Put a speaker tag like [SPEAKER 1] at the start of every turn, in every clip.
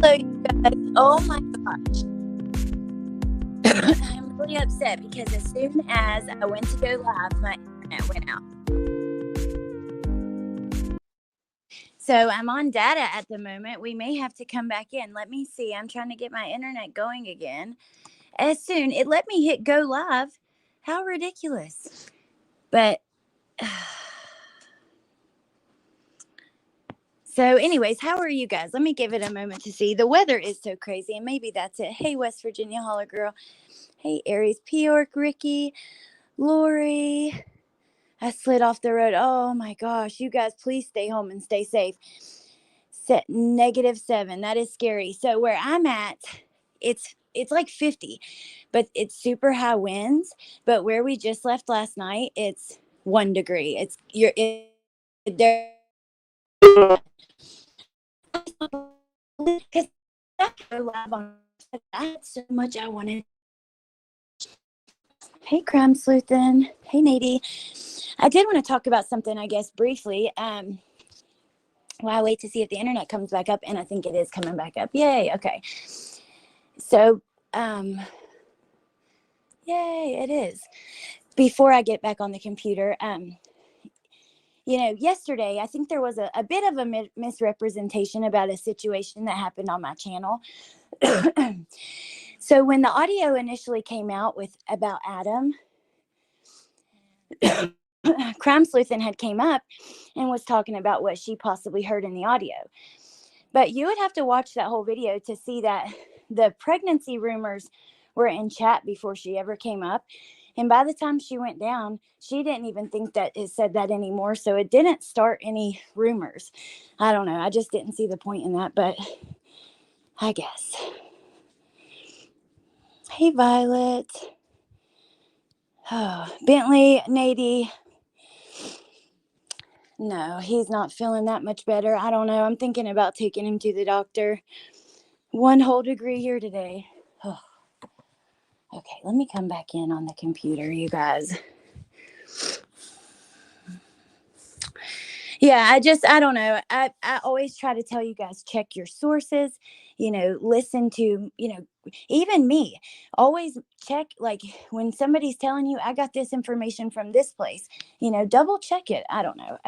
[SPEAKER 1] Hello, you guys. Oh my gosh. I'm really upset because as soon as I went to go live, my internet went out. So I'm on data at the moment. We may have to come back in. Let me see. I'm trying to get my internet going again. As soon it let me hit go live. How ridiculous. But so anyways, how are you guys? Let me give it a moment to see. The weather is so crazy, and maybe that's it. Hey, West Virginia Holler Girl. Hey, Aries, P-York, Ricky, Lori. I slid off the road. Oh my gosh. You guys, please stay home and stay safe. Set -7. That is scary. So where I'm at, it's like 50, but it's super high winds. But where we just left last night, it's 1 degree. It's there. Because I had so much I wanted. Hey, Crime Sleuthin. Hey, Nadie. I did want to talk about something, I guess, briefly. While I wait to see if the internet comes back up, and I think it is coming back up. Yay. Okay. So, yay, it is. Before I get back on the computer, yesterday, I think there was a bit of a misrepresentation about a situation that happened on my channel. So when the audio initially came out about Adam, Crime Sleuthin had came up and was talking about what she possibly heard in the audio. But you would have to watch that whole video to see that the pregnancy rumors were in chat before she ever came up. And by the time she went down, she didn't even think that it said that anymore. So it didn't start any rumors. I don't know. I just didn't see the point in that, but I guess. Hey, Violet. Oh, Bentley, Nadie. No, he's not feeling that much better. I don't know. I'm thinking about taking him to the doctor. 1 whole degree here today. Oh. Okay, let me come back in on the computer, you guys. Yeah, I don't know. I always try to tell you guys, check your sources, listen to, even me, always check, like when somebody's telling you, I got this information from this place, double check it. I don't know.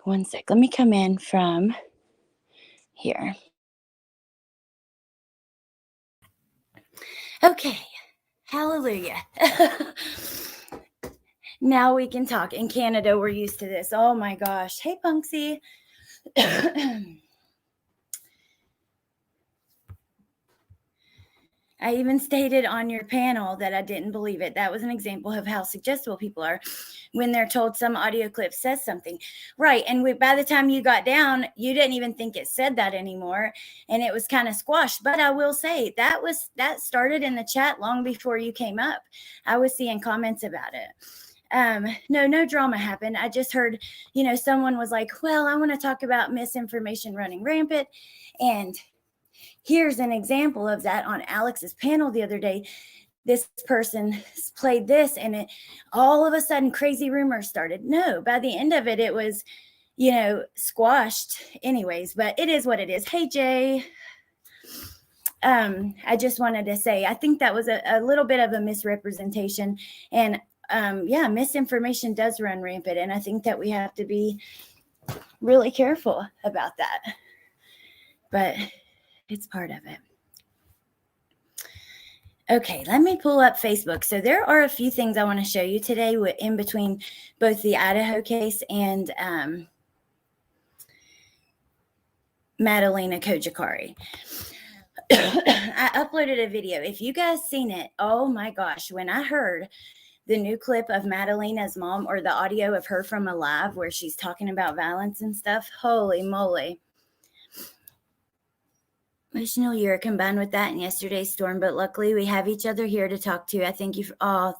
[SPEAKER 1] One sec. Let me come in from here. Okay. Hallelujah. Now we can talk. In Canada, we're used to this. Oh my gosh. Hey, Punksy. I even stated on your panel that I didn't believe it. That was an example of how suggestible people are when they're told some audio clip says something. Right. And by the time you got down, you didn't even think it said that anymore. And it was kind of squashed. But I will say that started in the chat long before you came up. I was seeing comments about it. No drama happened. I just heard, someone was like, well, I want to talk about misinformation running rampant. And here's an example of that on Alex's panel the other day. This person played this and it all of a sudden crazy rumors started. No, by the end of it, it was, squashed anyways, but it is what it is. Hey, Jay. I just wanted to say, I think that was a little bit of a misrepresentation, and misinformation does run rampant. And I think that we have to be really careful about that, but it's part of it. Okay, let me pull up Facebook. So there are a few things I want to show you today in between both the Idaho case and Madalina Koojakari. I uploaded a video. If you guys seen it, oh my gosh, when I heard the new clip of Madalina's mom, or the audio of her from a live where she's talking about violence and stuff, holy moly. Emotional year combined with that and yesterday's storm, but luckily we have each other here to talk to. I thank you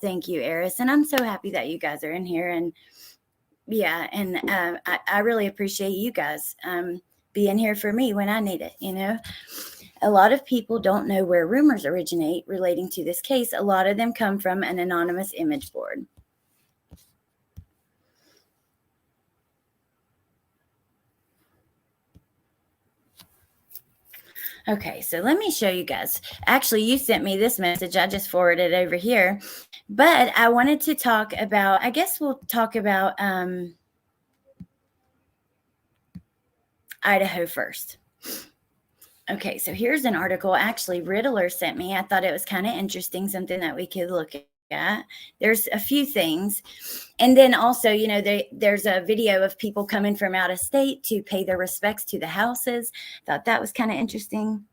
[SPEAKER 1] thank you, Eris, and I'm so happy that you guys are in here. And I really appreciate you guys being here for me when I need it. A lot of people don't know where rumors originate relating to this case. A lot of them come from an anonymous image board. Okay, so let me show you guys. Actually, you sent me this message. I just forwarded it over here. But I wanted to talk about, I guess we'll talk about Idaho first. Okay, so here's an article actually Riddler sent me. I thought it was kind of interesting, something that we could look at. There's a few things. And then also, you know, there's a video of people coming from out of state to pay their respects to the houses. Thought that was kind of interesting.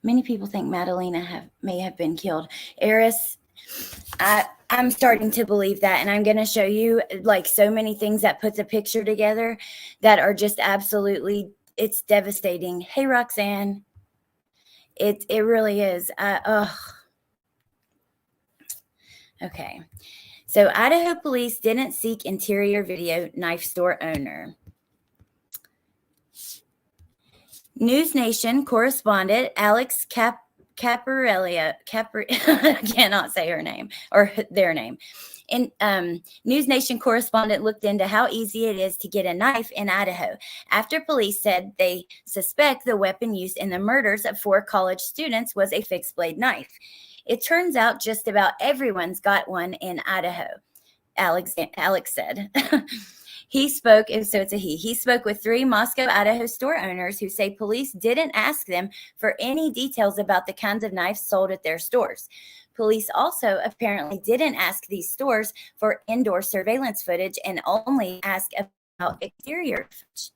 [SPEAKER 1] Many people think Madalina may have been killed. Eris, I'm starting to believe that, and I'm going to show you like so many things that put the picture together that are just absolutely, it's devastating. Hey, Roxanne. It really is. Okay. So Idaho police didn't seek interior video, knife store owner. News Nation correspondent Alex Caparelli, I cannot say her name or their name. News Nation correspondent looked into how easy it is to get a knife in Idaho after police said they suspect the weapon used in the murders of 4 college students was a fixed blade knife. It turns out just about everyone's got one in Idaho, Alex said. He spoke, so it's a he. He spoke with 3 Moscow, Idaho store owners who say police didn't ask them for any details about the kinds of knives sold at their stores. Police also apparently didn't ask these stores for indoor surveillance footage and only asked about exterior footage.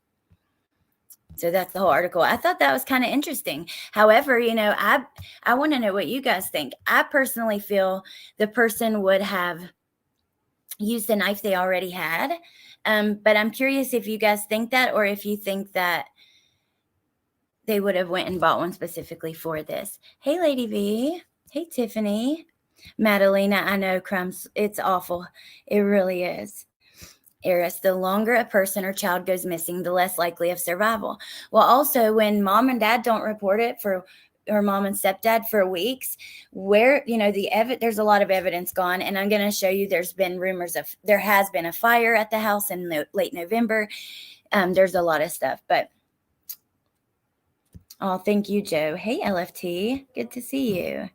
[SPEAKER 1] So that's the whole article. I thought that was kind of interesting. However, you know, I want to know what you guys think. I personally feel the person would have used the knife they already had. But I'm curious if you guys think that, or if you think that they would have went and bought one specifically for this. Hey, Lady V. Hey, Tiffany. Madalina, I know, crumbs. It's awful. It really is. Eris, the longer a person or child goes missing, the less likely of survival. Well, also, when mom and dad don't report it or mom and stepdad for weeks, where, you know, there's a lot of evidence gone. And I'm going to show you, there has been a fire at the house in late November. There's a lot of stuff, but oh, thank you, Joe. Hey, LFT. Good to see you.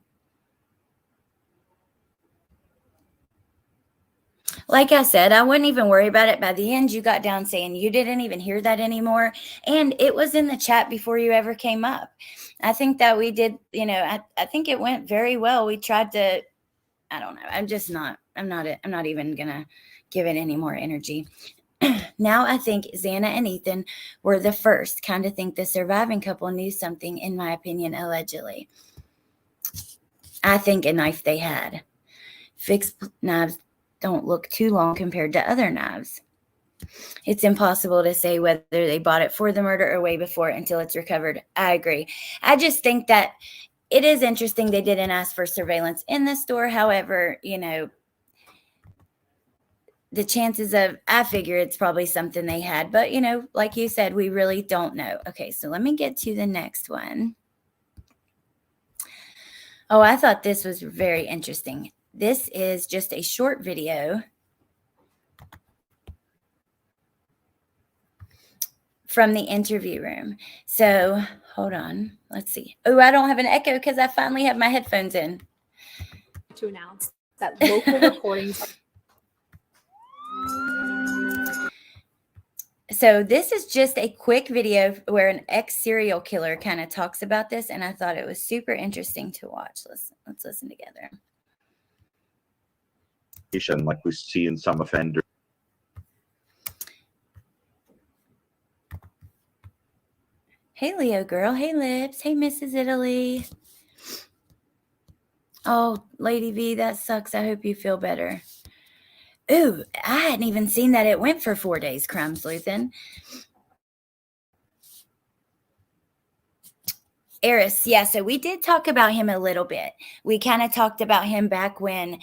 [SPEAKER 1] Like I said, I wouldn't even worry about it. By the end, you got down saying you didn't even hear that anymore. And it was in the chat before you ever came up. I think that we did, you know, I think it went very well. We tried to, I don't know. I'm not even going to give it any more energy. Now I think Xana and Ethan were the first kind of think the surviving couple knew something, in my opinion, allegedly. I think a knife they had. Fixed knives don't look too long compared to other knives. It's impossible to say whether they bought it for the murder or way before until it's recovered. I agree. I just think that it is interesting they didn't ask for surveillance in the store. However, you know, the chances of, I figure it's probably something they had. But, you know, like you said, we really don't know. Okay, so let me get to the next one. Oh, I thought this was very interesting. This is just a short video from the interview room. So hold on. Let's see. Oh, I don't have an echo because I finally have my headphones in.
[SPEAKER 2] To announce that local recordings.
[SPEAKER 1] So this is just a quick video where an ex-serial killer kind of talks about this, and I thought it was super interesting to watch. Let's listen together.
[SPEAKER 3] Like we see in some offenders.
[SPEAKER 1] Hey, Leo girl. Hey, Lips. Hey, Mrs. Italy. Oh, Lady V, that sucks. I hope you feel better. Ooh, I hadn't even seen that it went for 4 days, Crumbs Luthen. Eris, yeah, so we did talk about him a little bit. We kind of talked about him back when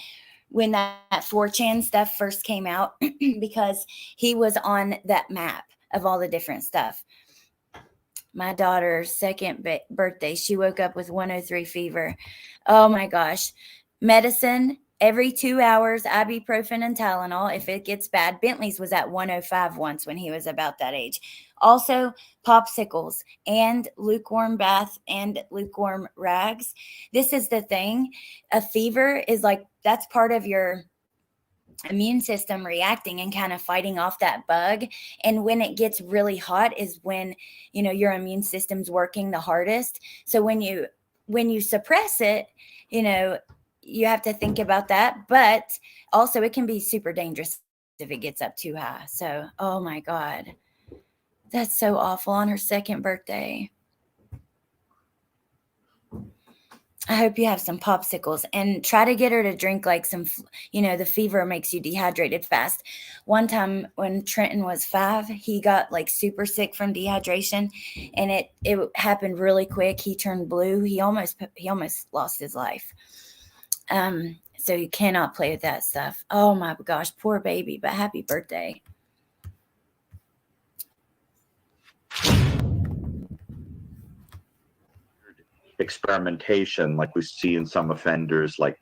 [SPEAKER 1] that 4chan stuff first came out because he was on that map of all the different stuff. My daughter's second birthday, she woke up with 103 fever. Oh my gosh. Medicine every 2 hours, ibuprofen and Tylenol if it gets bad. Bentley's was at 105 once when he was about that age. Also, popsicles and lukewarm bath and lukewarm rags. This is the thing. A fever is like, that's part of your immune system reacting and kind of fighting off that bug. And when it gets really hot is when, you know, your immune system's working the hardest. So when you suppress it, you know, you have to think about that. But also it can be super dangerous if it gets up too high. So, oh my God, that's so awful on her second birthday. I hope you have some popsicles and try to get her to drink like some, you know, the fever makes you dehydrated fast. One time when Trenton was 5, he got like super sick from dehydration and it happened really quick. He turned blue. He almost lost his life. So you cannot play with that stuff. Oh my gosh, poor baby, but happy birthday.
[SPEAKER 3] Experimentation like we see in some offenders like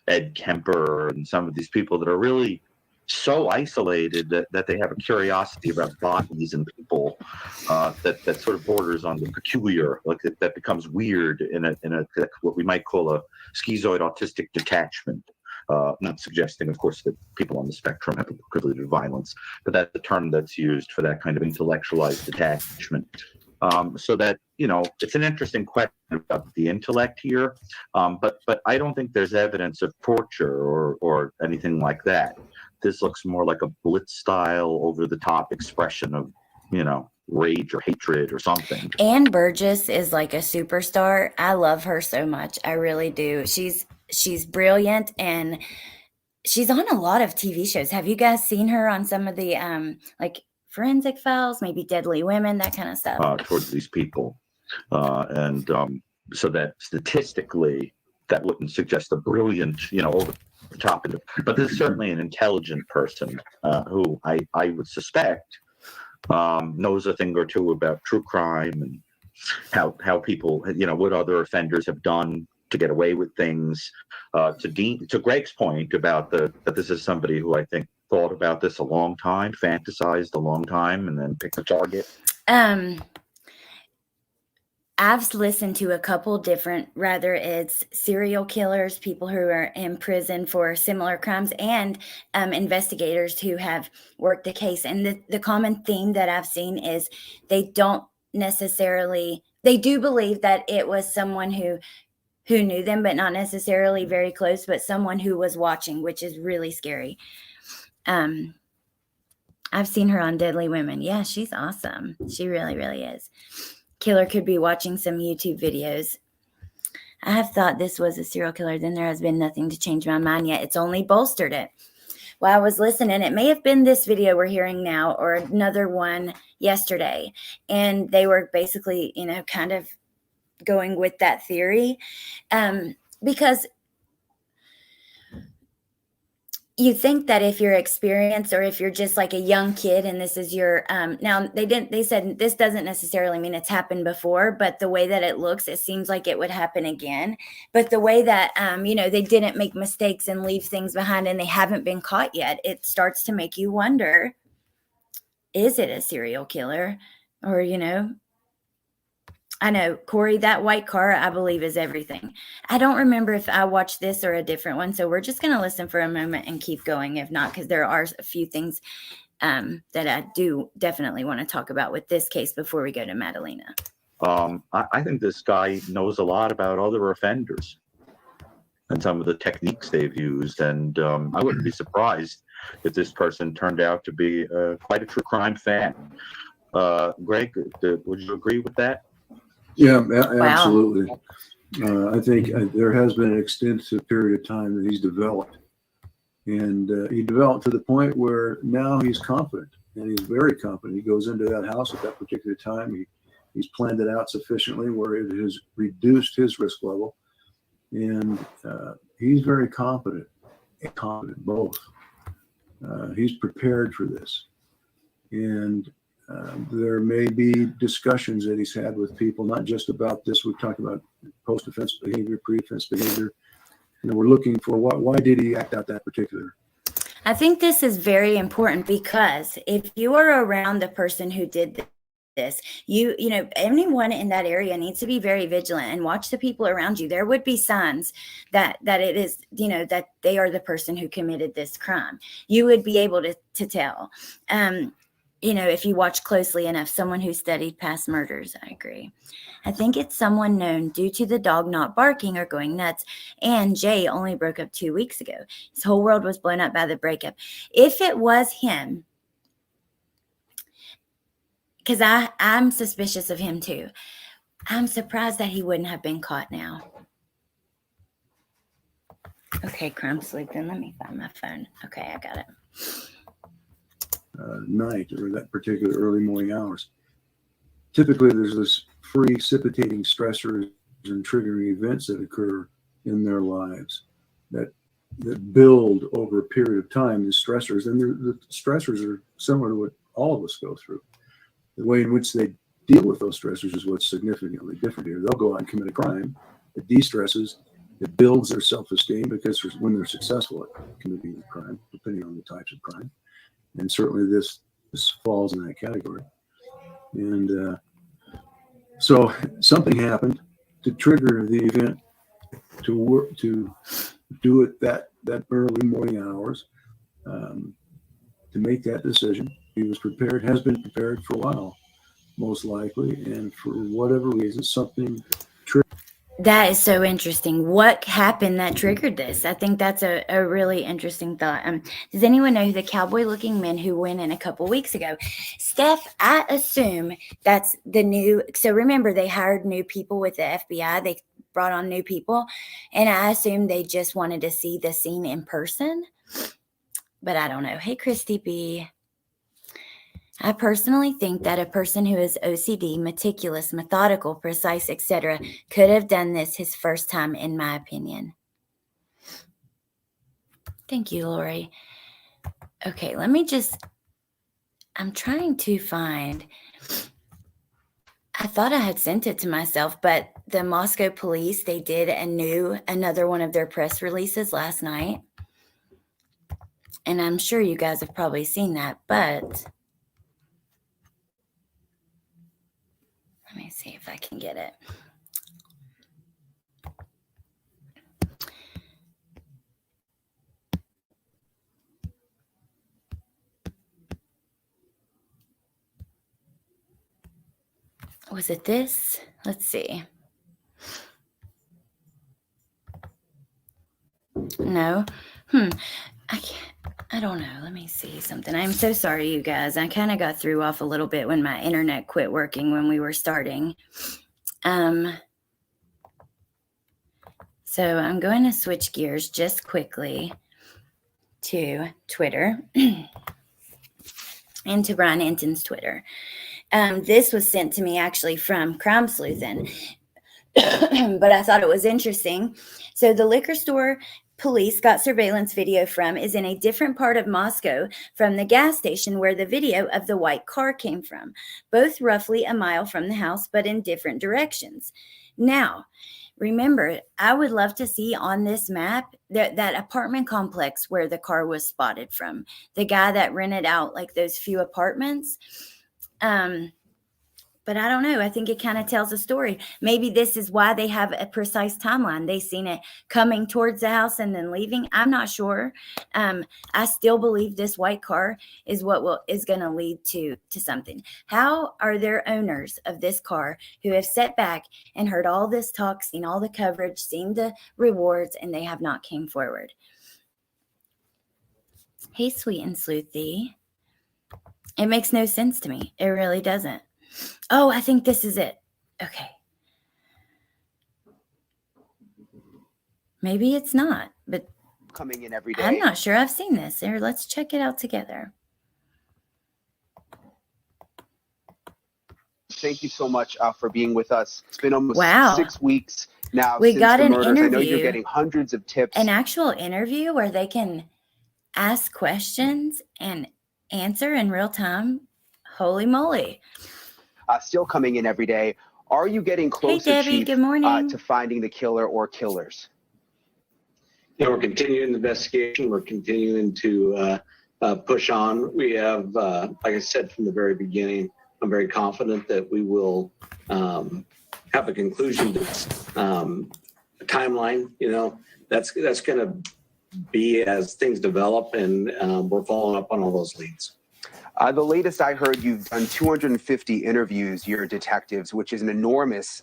[SPEAKER 3] Ed Kemper and some of these people that are really so isolated that they have a curiosity about bodies and people that sort of borders on the peculiar, like that becomes weird in a what we might call a schizoid autistic detachment. Not suggesting, of course, that people on the spectrum have a proclivity to violence, but that's the term that's used for that kind of intellectualized detachment. So that, you know, it's an interesting question about the intellect here, but I don't think there's evidence of torture or anything like that. This looks more like a Blitz style, over the top expression of, you know, rage or hatred or something.
[SPEAKER 1] Ann Burgess is like a superstar. I love her so much. I really do. She's brilliant and she's on a lot of TV shows. Have you guys seen her on some of the like Forensic Files, maybe Deadly Women, that kind of stuff?
[SPEAKER 3] Towards these people. So that statistically, that wouldn't suggest a brilliant, you know, over the top. But there's certainly an intelligent person who I would suspect knows a thing or two about true crime and how people, you know, what other offenders have done to get away with things. To Greg's point about that this is somebody who I think thought about this a long time, fantasized a long time, and then picked a target.
[SPEAKER 1] I've listened to a couple different, rather it's serial killers, people who are in prison for similar crimes, and investigators who have worked the case. And the common theme that I've seen is they do believe that it was someone who knew them, but not necessarily very close, but someone who was watching, which is really scary. I've seen her on Deadly Women. Yeah, she's awesome. She really, really is. Killer could be watching some YouTube videos. I have thought this was a serial killer. Then there has been nothing to change my mind yet. It's only bolstered it. While I was listening, it may have been this video we're hearing now or another one yesterday. And they were basically, you know, kind of going with that theory. Because you think that if you're experienced or if you're just like a young kid and this is your now they said this doesn't necessarily mean it's happened before, but the way that it looks, it seems like it would happen again. But the way that you know, they didn't make mistakes and leave things behind and they haven't been caught yet, it starts to make you wonder, is it a serial killer? Or, you know, I know, Corey, that white car, I believe, is everything. I don't remember if I watched this or a different one, so we're just going to listen for a moment and keep going, if not, because there are a few things that I do definitely want to talk about with this case before we go to Madalina.
[SPEAKER 3] I think this guy knows a lot about other offenders and some of the techniques they've used, and I wouldn't be surprised if this person turned out to be quite a true crime fan. Greg, would you agree with that?
[SPEAKER 4] Yeah, absolutely. I think there has been an extensive period of time that he's developed. And he developed to the point where now he's confident, and he's very confident. He goes into that house at that particular time. He's planned it out sufficiently where it has reduced his risk level. And he's very confident both. He's prepared for this. And there may be discussions that he's had with people, not just about this. We've talked about post-offense behavior, pre-offense behavior. we're looking for why did he act out that particular.
[SPEAKER 1] I think this is very important because if you are around the person who did this, you know, anyone in that area needs to be very vigilant and watch the people around you. There would be signs that it is, you know, that they are the person who committed this crime. You would be able to tell. You know, if you watch closely enough, someone who studied past murders, I agree. I think it's someone known due to the dog not barking or going nuts. And Jay only broke up 2 weeks ago. His whole world was blown up by the breakup. If it was him, because I'm suspicious of him too, I'm surprised that he wouldn't have been caught now. Okay, crime sleeping. Let me find my phone. Okay, I got it.
[SPEAKER 4] Night or that particular early morning hours. Typically, there's this precipitating stressors and triggering events that occur in their lives that build over a period of time. The stressors, and the stressors are similar to what all of us go through. The way in which they deal with those stressors is what's significantly different here. They'll go out and commit a crime. It de-stresses. It builds their self-esteem because when they're successful at committing a crime, depending on the types of crime. And certainly this falls in that category. And so something happened to trigger the event to do it that early morning hours, to make that decision. He was prepared, has been prepared for a while, most likely, and for whatever reason, something triggered.
[SPEAKER 1] That is so interesting. What happened that triggered this? I think that's a really interesting thought. Does anyone know who the cowboy-looking men who went in a couple weeks ago? Steph, I assume that's the new. So remember, they hired new people with the FBI. They brought on new people, and I assume they just wanted to see the scene in person. But I don't know. Hey, Christy B. I personally think that a person who is OCD, meticulous, methodical, precise, etc., could have done this his first time, in my opinion. Thank you, Lori. Okay, let me I'm trying to find, I thought I had sent it to myself, but the Moscow police, they did another one of their press releases last night. And I'm sure you guys have probably seen that, but let me see if I can get it. Was it this? Let's see. No. I don't know. Let me see something. I'm so sorry, you guys. I kind of got threw off a little bit when my internet quit working when we were starting. So I'm going to switch gears just quickly to Twitter and to Brian Enton's Twitter. This was sent to me actually from Crime Sleuthin', but I thought it was interesting. So the liquor store police got surveillance video from is in a different part of Moscow from the gas station where the video of the white car came from, both roughly a mile from the house, but in different directions. Now, remember, I would love to see on this map that apartment complex where the car was spotted from, the guy that rented out like those few apartments. But I don't know. I think it kind of tells a story. Maybe this is why they have a precise timeline. They seen it coming towards the house and then leaving. I'm not sure. I still believe this white car is what is going to lead to something. How are their owners of this car who have sat back and heard all this talk, seen all the coverage, seen the rewards, and they have not came forward? Hey, Sweet and Sleuthy. It makes no sense to me. It really doesn't. Oh, I think this is it. Okay. Maybe it's not, but
[SPEAKER 5] coming in every day.
[SPEAKER 1] I'm not sure I've seen this. Here, let's check it out together.
[SPEAKER 5] Thank you so much for being with us. It's been almost 6 weeks now
[SPEAKER 1] We
[SPEAKER 5] since
[SPEAKER 1] got
[SPEAKER 5] the
[SPEAKER 1] an
[SPEAKER 5] murders. I know
[SPEAKER 1] interview.
[SPEAKER 5] you're getting hundreds of tips.
[SPEAKER 1] An actual interview where they can ask questions and answer in real time. Holy moly.
[SPEAKER 5] Still coming in every day. Are you getting closer,
[SPEAKER 1] Hey, Debbie,
[SPEAKER 5] Chief,
[SPEAKER 1] good morning.
[SPEAKER 5] to finding the killer or killers?
[SPEAKER 6] we're continuing the investigation. We're continuing to push on. We have, like I said from the very beginning, I'm very confident that we will have a conclusion to a timeline. That's going to be as things develop, and we're following up on all those leads.
[SPEAKER 5] The latest I heard, you've done 250 interviews, your detectives, which is an enormous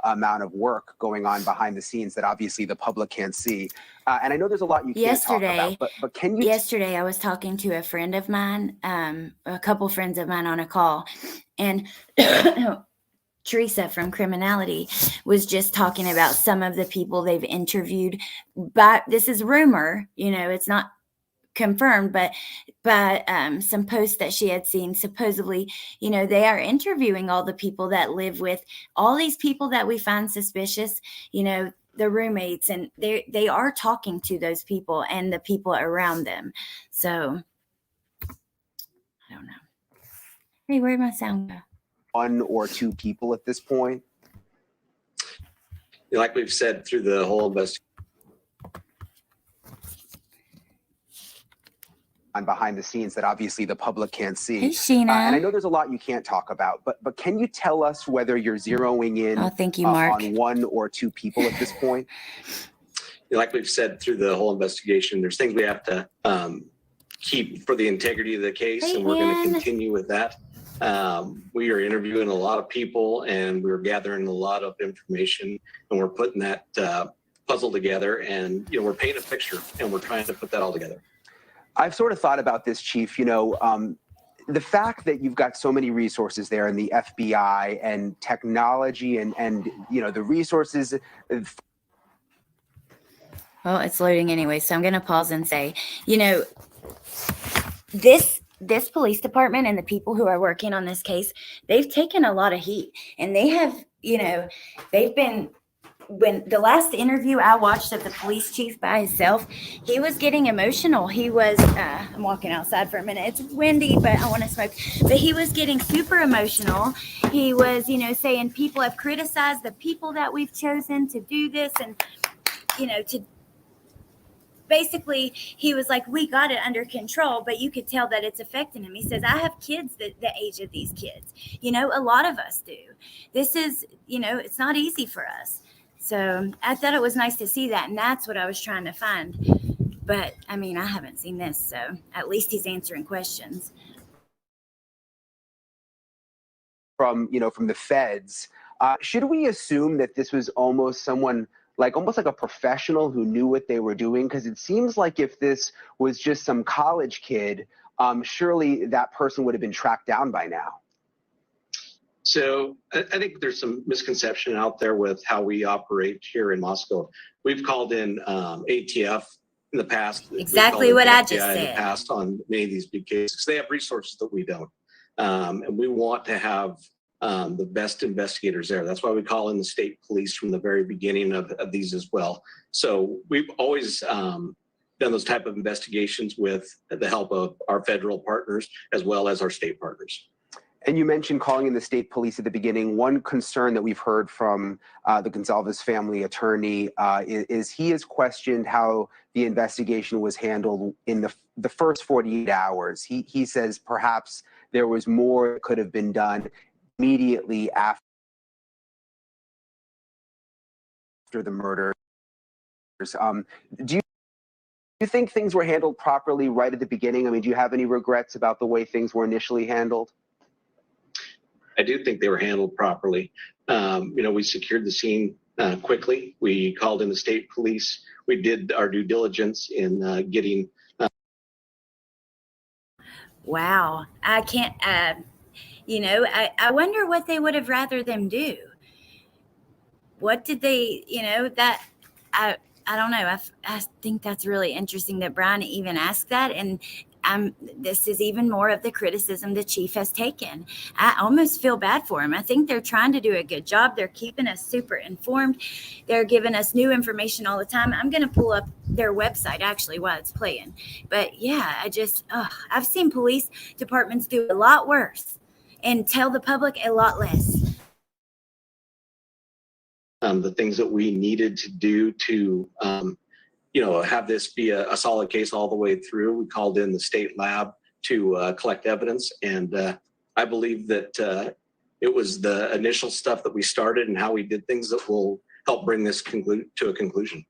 [SPEAKER 5] amount of work going on behind the scenes that obviously the public can't see. And I know there's a lot you can't talk about, but can you?
[SPEAKER 1] Yesterday, I was talking to a friend of mine, a couple friends of mine on a call, and Teresa from Criminality was just talking about some of the people they've interviewed. But this is rumor, it's not confirmed, but some posts that she had seen, supposedly, they are interviewing all the people that live with all these people that we find suspicious, the roommates, and they are talking to those people and the people around them. So I don't know. Hey, where'd my sound go?
[SPEAKER 5] 1 or 2 people at this point?
[SPEAKER 6] Like we've said through the whole investigation.
[SPEAKER 5] On behind the scenes that obviously the public can't see.
[SPEAKER 1] Hey, Sheena.
[SPEAKER 5] And I know there's a lot you can't talk about, but can you tell us whether you're zeroing in
[SPEAKER 1] thank you, Mark.
[SPEAKER 5] on 1 or 2 people at this point?
[SPEAKER 6] Like we've said through the whole investigation, there's things we have to keep for the integrity of the case, and we're going to continue with that. We are interviewing a lot of people, and we're gathering a lot of information, and we're putting that puzzle together, and we're painting a picture, and we're trying to put that all together.
[SPEAKER 5] I've sort of thought about this, Chief. The fact that you've got so many resources there in the FBI and technology and the resources.
[SPEAKER 1] Well, it's loading anyway, so I'm going to pause and say, this police department and the people who are working on this case, they've taken a lot of heat, and they have, they've been. When the last interview I watched of the police chief by himself, he was getting emotional. He was, I'm walking outside for a minute. It's windy, but I want to smoke. But he was getting super emotional. He was, saying people have criticized the people that we've chosen to do this. And, to basically, he was like, we got it under control, but you could tell that it's affecting him. He says, I have kids the age of these kids. A lot of us do. This is, it's not easy for us. So I thought it was nice to see that, and that's what I was trying to find. But, I haven't seen this, so at least he's answering questions.
[SPEAKER 5] From the feds, should we assume that this was almost someone, almost like a professional who knew what they were doing? Because it seems like if this was just some college kid, surely that person would have been tracked down by now.
[SPEAKER 6] So I think there's some misconception out there with how we operate here in Moscow. We've called in ATF in the past.
[SPEAKER 1] Exactly what I just said.
[SPEAKER 6] In the past on many of these big cases. They have resources that we don't. And we want to have the best investigators there. That's why we call in the state police from the very beginning of these as well. So we've always done those type of investigations with the help of our federal partners as well as our state partners.
[SPEAKER 5] And you mentioned calling in the state police at the beginning. One concern that we've heard from the Gonzalez family attorney is he has questioned how the investigation was handled in the first 48 hours. He says perhaps there was more that could have been done immediately after the murders. Do you think things were handled properly right at the beginning? Do you have any regrets about the way things were initially handled?
[SPEAKER 6] I do think they were handled properly. We secured the scene quickly. We called in the state police. We did our due diligence in getting. Wow.
[SPEAKER 1] I can't, I wonder what they would have rather them do. What did they, I don't know. I think that's really interesting that Brian even asked that. And this is even more of the criticism the chief has taken. I almost feel bad for him. I think they're trying to do a good job. They're keeping us super informed. They're giving us new information all the time. I'm going to pull up their website actually while it's playing. But yeah, I've seen police departments do a lot worse and tell the public a lot less.
[SPEAKER 6] The things that we needed to do to have this be a solid case all the way through. We called in the state lab to collect evidence, and I believe that it was the initial stuff that we started and how we did things that will help bring this to a conclusion.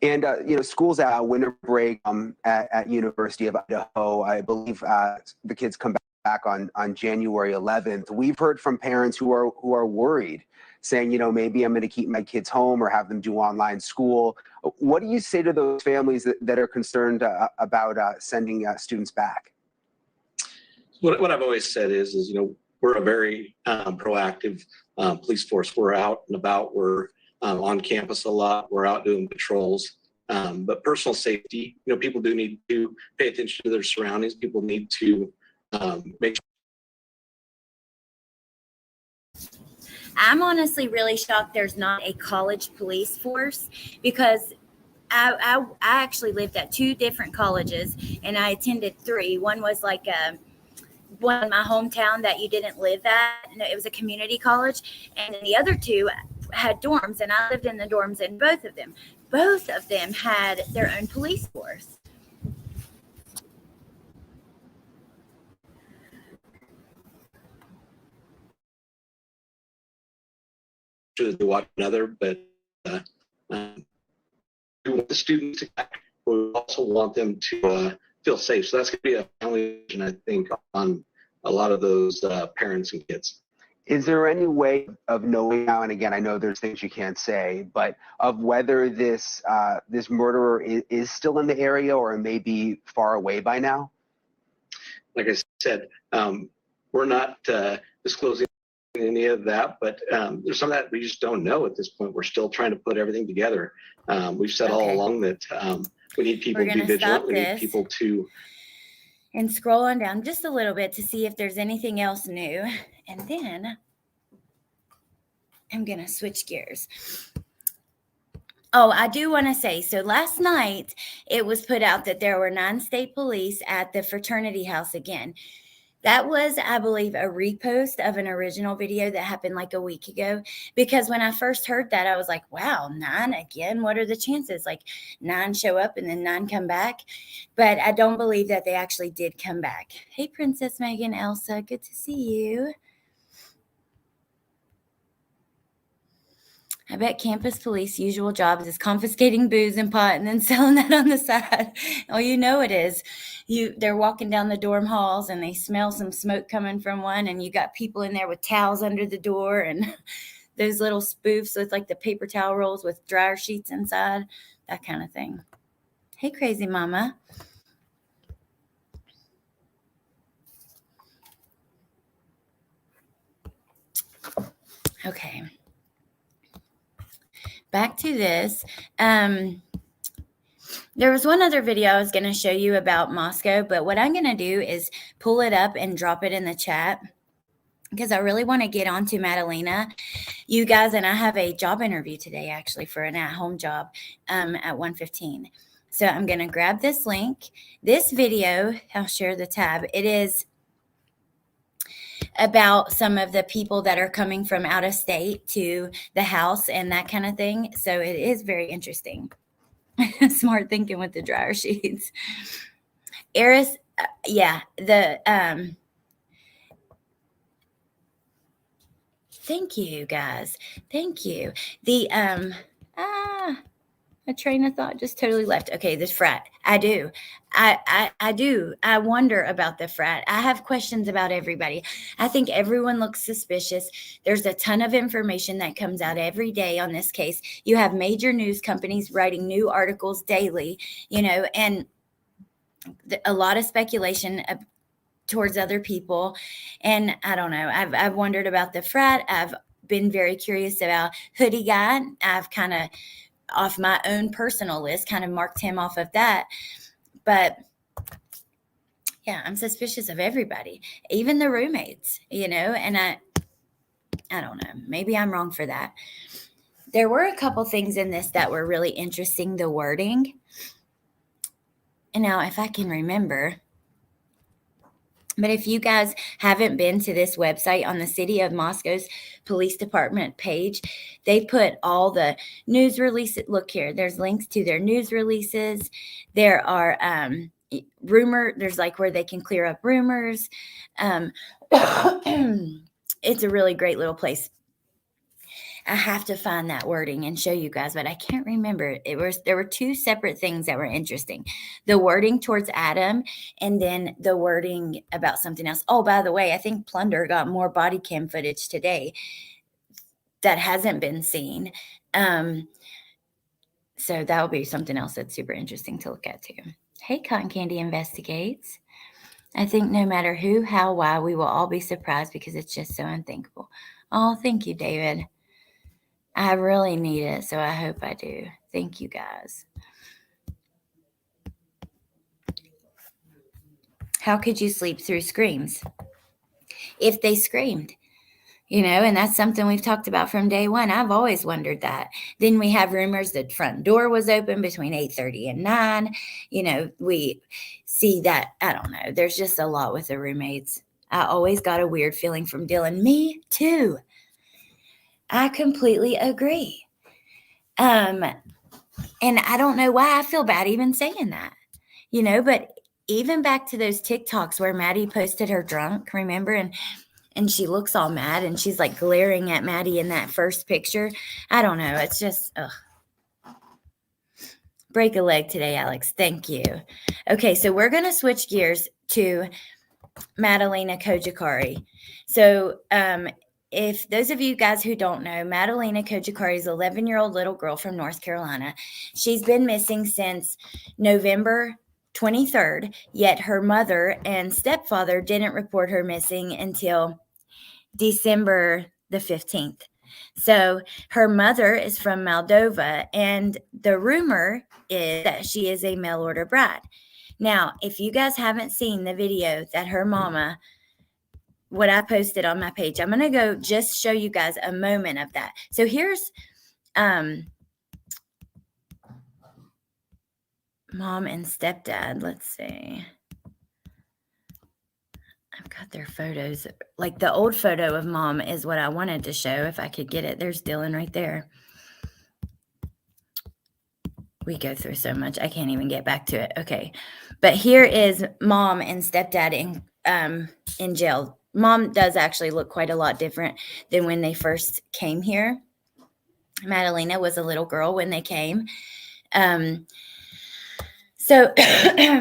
[SPEAKER 5] And school's out winter break at University of Idaho. I believe the kids come back on January 11th. We've heard from parents who are worried, saying, maybe I'm going to keep my kids home or have them do online school. What do you say to those families that are concerned about sending students back?
[SPEAKER 6] What I've always said is we're a very proactive police force. We're out and about. We're on campus a lot. We're out doing patrols. But personal safety, people do need to pay attention to their surroundings. People need to make sure.
[SPEAKER 1] I'm honestly really shocked there's not a college police force, because I actually lived at 2 different colleges and I attended 3. One was like one in my hometown that you didn't live at. It was a community college. And then the other 2 had dorms, and I lived in the dorms in both of them. Both of them had their own police force.
[SPEAKER 6] To watch another, but we want the students to act. We also want them to feel safe. So that's going to be a challenge, I think, on a lot of those parents and kids.
[SPEAKER 5] Is there any way of knowing now, and again, I know there's things you can't say, but of whether this murderer is still in the area or may be far away by now?
[SPEAKER 6] Like I said, we're not disclosing any of that, but there's some of that we just don't know at this point. We're still trying to put everything together. We've said all along that we need people to be vigilant. We need people to...
[SPEAKER 1] And scroll on down just a little bit to see if there's anything else new. And then I'm going to switch gears. Oh, I do want to say, so last night it was put out that there were 9 state police at the fraternity house again. That was, I believe, a repost of an original video that happened like a week ago. Because when I first heard that, I was like, wow, 9 again? What are the chances? Like 9 show up and then 9 come back? But I don't believe that they actually did come back. Hey, Princess Megan, Elsa, good to see you. I bet campus police usual jobs is confiscating booze and pot and then selling that on the side. Oh, it is. They're walking down the dorm halls and they smell some smoke coming from one, and you got people in there with towels under the door and those little spoofs with like the paper towel rolls with dryer sheets inside, that kind of thing. Hey, crazy mama. Okay. Back to this. There was one other video I was going to show you about Moscow, but what I'm going to do is pull it up and drop it in the chat because I really want to get on to Madalina. You guys, and I have a job interview today, actually, for an at-home job at 1:15. So I'm going to grab this link. This video, I'll share the tab. It is about some of the people that are coming from out of state to the house and that kind of thing. So it is very interesting. Smart thinking with the dryer sheets. Eris, thank you guys. Thank you. A train of thought just totally left. Okay, this frat. I do. I do. I wonder about the frat. I have questions about everybody. I think everyone looks suspicious. There's a ton of information that comes out every day on this case. You have major news companies writing new articles daily, and a lot of speculation towards other people. And I don't know. I've wondered about the frat. I've been very curious about Hoodie Guy. I've kind of, off my own personal list, kind of marked him off of that. But yeah, I'm suspicious of everybody, even the roommates, and I don't know, maybe I'm wrong for that. There were a couple things in this that were really interesting, the wording. And now if I can remember, But if you guys haven't been to this website on the City of Moscow's Police Department page, they put all the news releases. Look here, there's links to their news releases. There are there's like where they can clear up rumors. It's a really great little place. I have to find that wording and show you guys, but I can't remember. There were two separate things that were interesting. The wording towards Adam and then the wording about something else. Oh, by the way, I think Plunder got more body cam footage today that hasn't been seen. So that will be something else that's super interesting to look at too. Hey, Cotton Candy Investigates. I think no matter who, how, why, we will all be surprised because it's just so unthinkable. Oh, thank you, David. I really need it, so I hope I do. Thank you, guys. How could you sleep through screams? If they screamed, and that's something we've talked about from day one. I've always wondered that. Then we have rumors that front door was open between 8:30 and 9. We see that, I don't know. There's just a lot with the roommates. I always got a weird feeling from Dylan. Me too. I completely agree. And I don't know why I feel bad even saying that, but even back to those TikToks where Maddie posted her drunk, remember? And she looks all mad and she's like glaring at Maddie in that first picture. I don't know. It's just, break a leg today, Alex. Thank you. Okay. So we're going to switch gears to Madalina Koojakari. So, if those of you guys who don't know, Madalina Koojakari is an 11-year-old little girl from North Carolina. She's been missing since November 23rd, yet her mother and stepfather didn't report her missing until December the 15th. So her mother is from Moldova, and the rumor is that she is a mail order bride. Now, if you guys haven't seen the video that her mama, what I posted on my page, I'm going to go just show you guys a moment of that. So here's mom and stepdad. Let's see. I've got their photos. Like the old photo of mom is what I wanted to show if I could get it. There's Dylan right there. We go through so much. I can't even get back to it. Okay. But here is mom and stepdad in jail. Mom does actually look quite a lot different than when they first came here. Madalina was a little girl when they came. So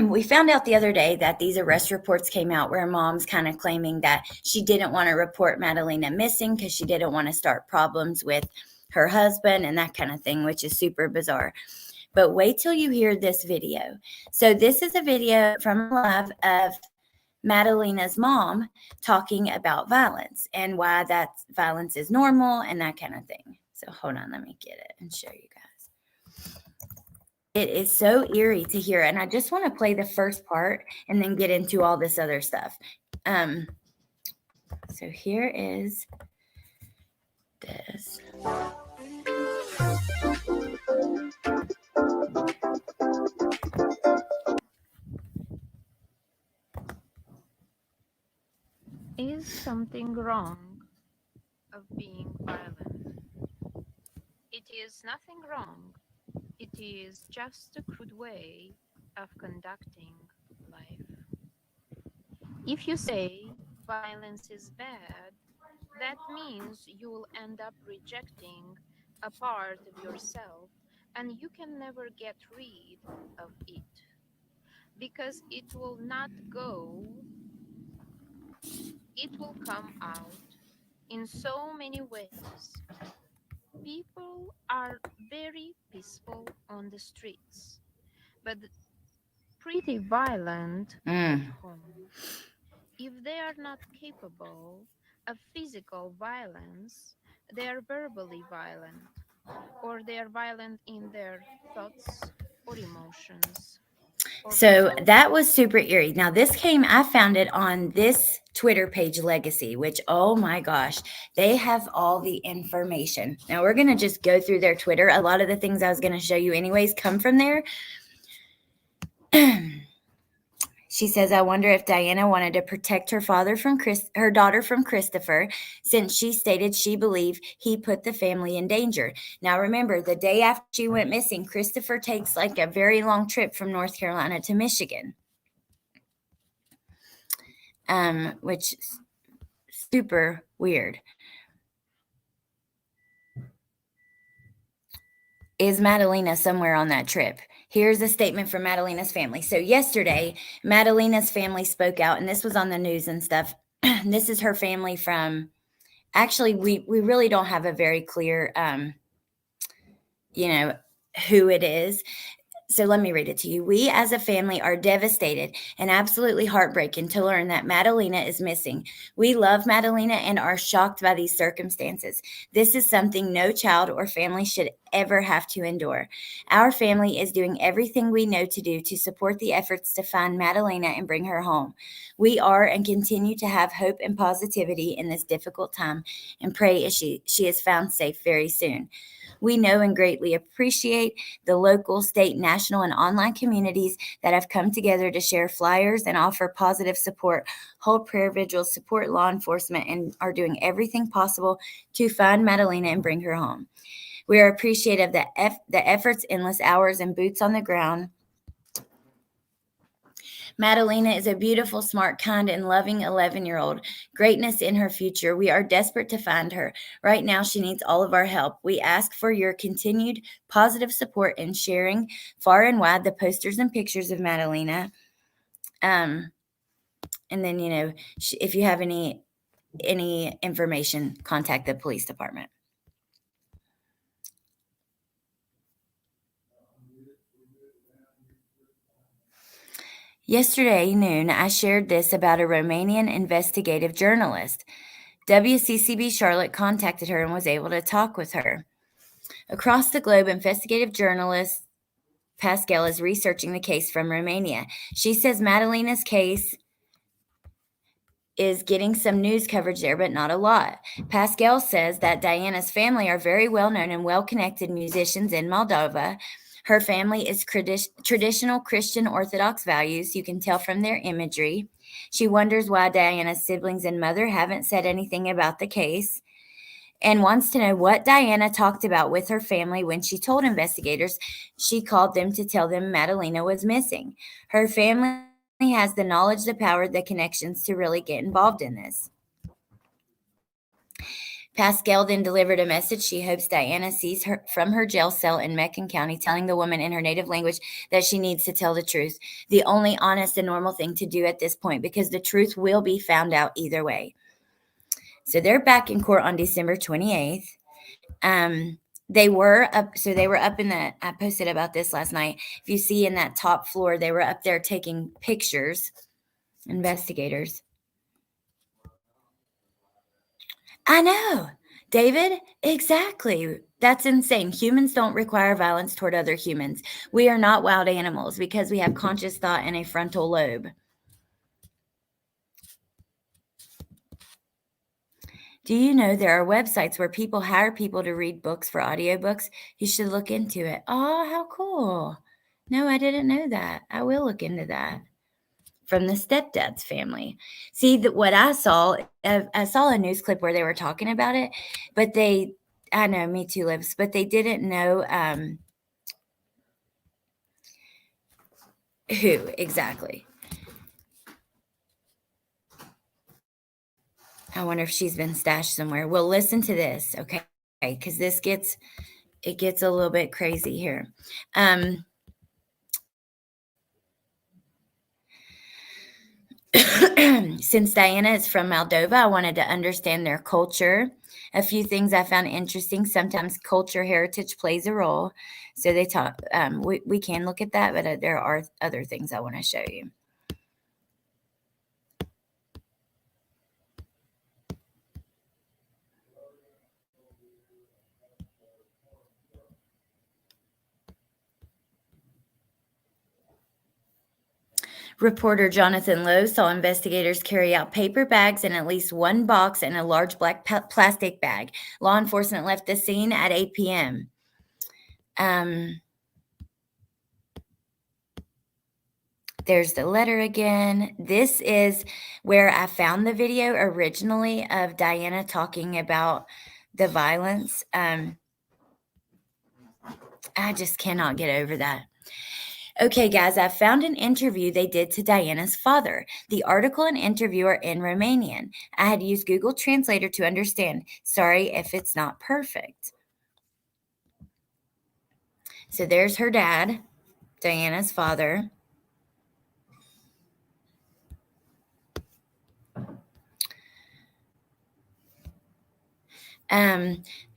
[SPEAKER 1] we found out the other day that these arrest reports came out where mom's kind of claiming that she didn't want to report Madalina missing because she didn't want to start problems with her husband and that kind of thing, which is super bizarre. But wait till you hear this video. So this is a video from live of Madalina's mom talking about violence and why that violence is normal and that kind of thing. So hold on, let me get it and show you guys. It is so eerie to hear. And I just want to play the first part and then get into all this other stuff. So here is this.
[SPEAKER 7] Is something wrong of being violent? It is nothing wrong. It is just a crude way of conducting life. If you say violence is bad, that means you will end up rejecting a part of yourself and you can never get rid of it because it will not go. It will come out in so many ways. People are very peaceful on the streets, but pretty violent at home. If they are not capable of physical violence, they are verbally violent, or they are violent in their thoughts or emotions.
[SPEAKER 1] So that was super eerie. Now I found it on this Twitter page, Legacy, which, oh my gosh, they have all the information. Now we're going to just go through their Twitter. A lot of the things I was going to show you anyways come from there. She says, I wonder if Diana wanted to protect her her daughter from Christopher, since she stated she believed he put the family in danger. Now, remember, the day after she went missing, Christopher takes like a very long trip from North Carolina to Michigan, which is super weird. Is Madalina somewhere on that trip? Here's a statement from Madalina's family. So yesterday, Madalina's family spoke out, and this was on the news and stuff. This is her family from, actually, we really don't have a very clear, who it is. So let me read it to you. We as a family are devastated and absolutely heartbroken to learn that Madalina is missing. We love Madalina and are shocked by these circumstances. This is something no child or family should ever have to endure. Our family is doing everything we know to do to support the efforts to find Madalina and bring her home. We are and continue to have hope and positivity in this difficult time and pray she is found safe very soon. We know and greatly appreciate the local, state, national, and online communities that have come together to share flyers and offer positive support, hold prayer vigils, support law enforcement, and are doing everything possible to find Madalina and bring her home. We are appreciative of the efforts, endless hours, and boots on the ground. Madalina is a beautiful, smart, kind, and loving 11-year-old. Greatness in her future. We are desperate to find her. Right now, she needs all of our help. We ask for your continued positive support in sharing far and wide the posters and pictures of Madalina. And then, if you have any information, contact the police department. Yesterday noon, I shared this about a Romanian investigative journalist. WCCB Charlotte contacted her and was able to talk with her. Across the globe, investigative journalist Pascal is researching the case from Romania. She says Madalina's case is getting some news coverage there, but not a lot. Pascal says that Diana's family are very well-known and well-connected musicians in Moldova. Her family is traditional Christian Orthodox values. You can tell from their imagery. She wonders why Diana's siblings and mother haven't said anything about the case and wants to know what Diana talked about with her family when she told investigators she called them to tell them Madalina was missing. Her family has the knowledge, the power, the connections to really get involved in this. Pascal then delivered a message she hopes Diana sees her from her jail cell in Macon County, telling the woman in her native language that she needs to tell the truth, the only honest and normal thing to do at this point, because the truth will be found out either way. So they're back in court on December 28th. They were up in the, I posted about this last night. If you see in that top floor, they were up there taking pictures, investigators. I know, David, exactly. That's insane. Humans don't require violence toward other humans. We are not wild animals because we have conscious thought and a frontal lobe. Do you know there are websites where people hire people to read books for audiobooks? You should look into it. Oh, how cool. No, I didn't know that. I will look into that. From the stepdad's family. See, that what I saw a news clip where they were talking about it, but I know, me too, Lips, but they didn't know who exactly. I wonder if she's been stashed somewhere. Well, listen to this, okay? Because it gets a little bit crazy here. Since Diana is from Moldova, I wanted to understand their culture. A few things I found interesting. Sometimes culture heritage plays a role. So they talk. We can look at that, but there are other things I want to show you. Reporter Jonathan Lowe saw investigators carry out paper bags in at least one box and a large black plastic bag. Law enforcement left the scene at 8 p.m. There's the letter again. This is where I found the video originally of Diana talking about the violence. I just cannot get over that. Okay, guys, I found an interview they did to Diana's father. The article and interview are in Romanian. I had used Google Translator to understand. Sorry if it's not perfect. So there's her dad, Diana's father.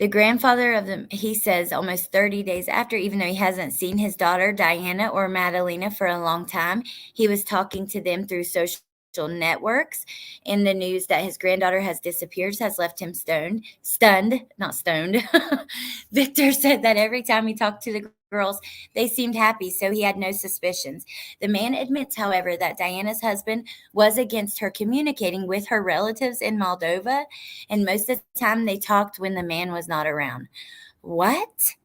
[SPEAKER 1] The grandfather of them, he says almost 30 days after, even though he hasn't seen his daughter Diana or Madalina for a long time, he was talking to them through social networks. And the news that his granddaughter has disappeared has left him not stoned. Victor said that every time he talked to the girls, they seemed happy, so he had no suspicions. The man admits, however, that Diana's husband was against her communicating with her relatives in Moldova, and most of the time they talked when the man was not around. What?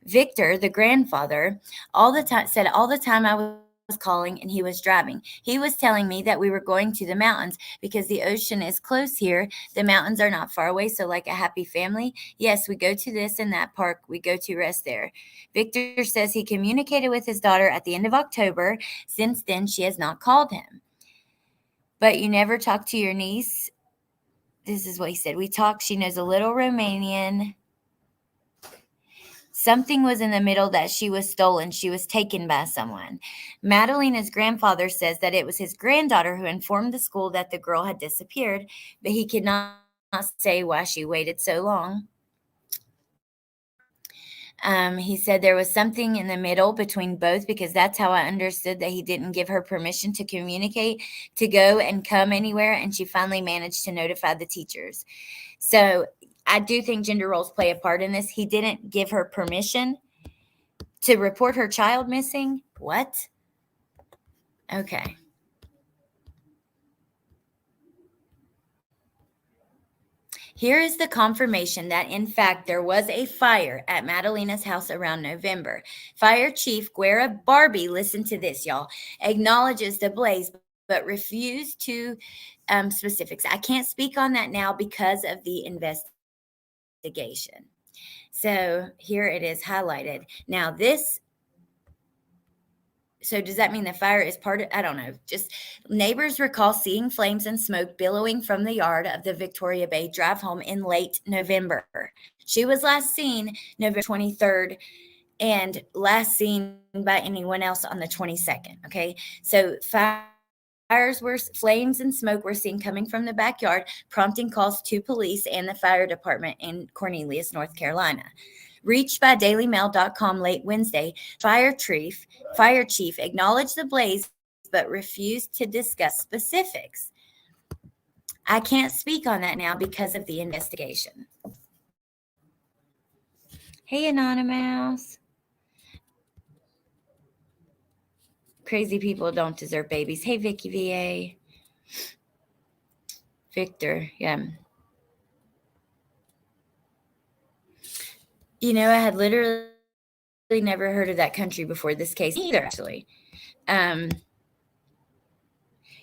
[SPEAKER 1] Victor, the grandfather, all the time I was calling and he was driving. He was telling me that we were going to the mountains because the ocean is close here. The mountains are not far away, so like a happy family. Yes, we go to this and that park. We go to rest there. Victor says he communicated with his daughter at the end of October. Since then, she has not called him. But you never talk to your niece? This is what he said. We talked. She knows a little Romanian. Something was in the middle that she was stolen. She was taken by someone. Madalina's grandfather says that it was his granddaughter who informed the school that the girl had disappeared, but he could not say why she waited so long. He said there was something in the middle between both, because that's how I understood that he didn't give her permission to communicate, to go and come anywhere, and she finally managed to notify the teachers. So I do think gender roles play a part in this. He didn't give her permission to report her child missing. What? Okay. Here is the confirmation that, in fact, there was a fire at Madalina's house around November. Fire Chief Guerra Barbie, listen to this, y'all, acknowledges the blaze, but refused to specifics. I can't speak on that now because of the investigation. So here it is highlighted. Now this, so does that mean the fire is part of, I don't know. Just neighbors recall seeing flames and smoke billowing from the yard of the Victoria Bay drive home in late November. She was last seen November 23rd and last seen by anyone else on the 22nd. Okay. So flames and smoke were seen coming from the backyard, prompting calls to police and the fire department in Cornelius, North Carolina. Reached by dailymail.com late Wednesday, Fire Chief acknowledged the blaze but refused to discuss specifics. I can't speak on that now because of the investigation. Hey, Anonymous. Crazy people don't deserve babies. Hey, Vicky VA. Victor, yeah. You know, I had literally never heard of that country before this case either, actually.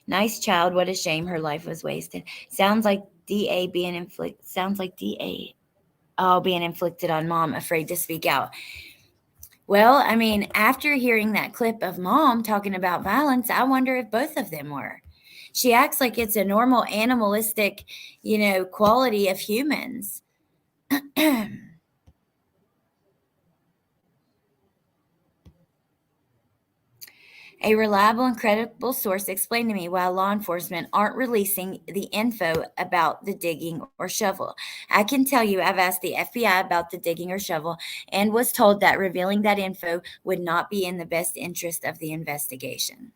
[SPEAKER 1] Nice child. What a shame her life was wasted. Sounds like DA being inflicted. Sounds like DA being inflicted on mom, afraid to speak out. Well, I mean, after hearing that clip of mom talking about violence, I wonder if both of them were. She acts like it's a normal animalistic, quality of humans. A reliable and credible source explained to me why law enforcement aren't releasing the info about the digging or shovel. I can tell you I've asked the FBI about the digging or shovel and was told that revealing that info would not be in the best interest of the investigation.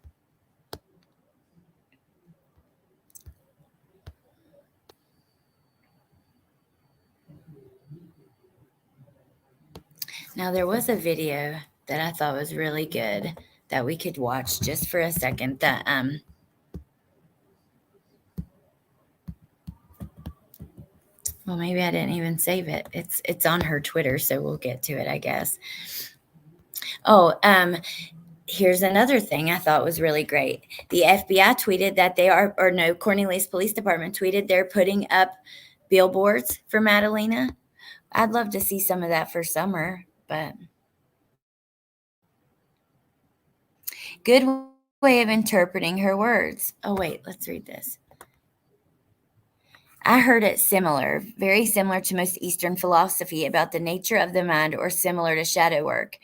[SPEAKER 1] Now, there was a video that I thought was really good that we could watch just for a second. That well, maybe I didn't even save it. It's on her Twitter, so we'll get to it, I guess. here's another thing I thought was really great. The FBI tweeted that Cornelius Police Department tweeted they're putting up billboards for Madalina. I'd love to see some of that for summer, but good way of interpreting her words. Oh, wait, let's read this. I heard it similar, very similar to most Eastern philosophy about the nature of the mind, or similar to shadow work.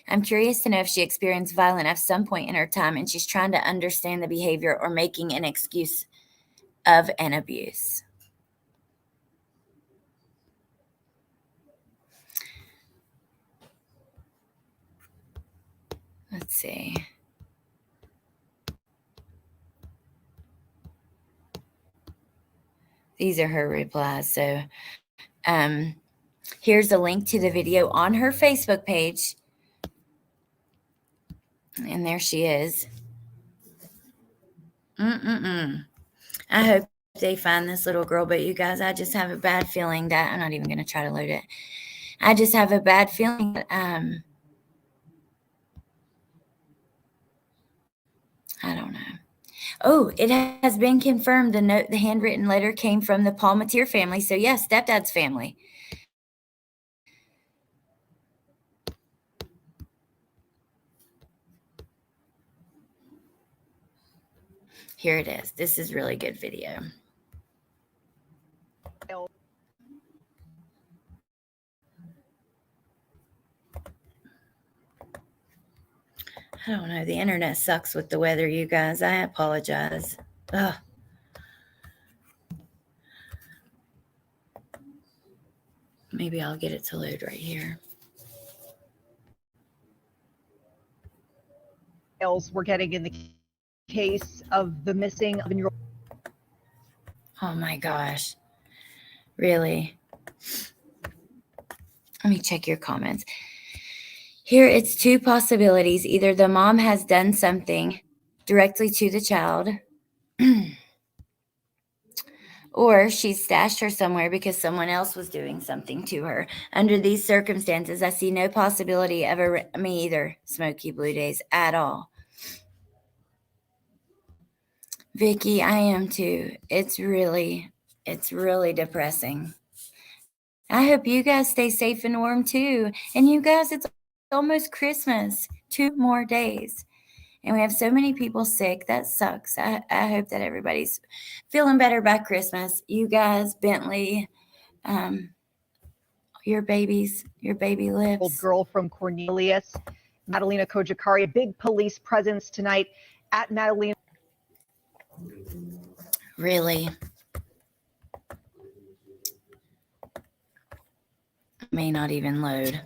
[SPEAKER 1] I'm curious to know if she experienced violence at some point in her time and she's trying to understand the behavior or making an excuse of an abuse. Let's see. These are her replies. So here's a link to the video on her Facebook page. And there she is. I hope they find this little girl, but you guys, I just have a bad feeling that I'm not even going to try to load it. I just have a bad feeling that I don't know. Oh, it has been confirmed. The handwritten letter came from the Palmatier family. So yes, stepdad's family. Here it is. This is really good video. I don't know. The internet sucks with the weather, you guys. I apologize. Ugh. Maybe I'll get it to load right here.
[SPEAKER 8] We're getting in the case of the missing 11-year-old.
[SPEAKER 1] Oh my gosh. Really? Let me check your comments. Here, it's two possibilities. Either the mom has done something directly to the child, or she stashed her somewhere because someone else was doing something to her. Under these circumstances, I see no possibility of me either, Smoky Blue Days, at all. Vicky, I am too. It's really depressing. I hope you guys stay safe and warm too. And you guys, it's almost Christmas. 2 more days. And we have so many people sick. That sucks. I hope that everybody's feeling better by Christmas. You guys, Bentley, your baby lips.
[SPEAKER 8] Old girl from Cornelius, Madalina Koojakari, a big police presence tonight at Madalina.
[SPEAKER 1] Really? May not even load.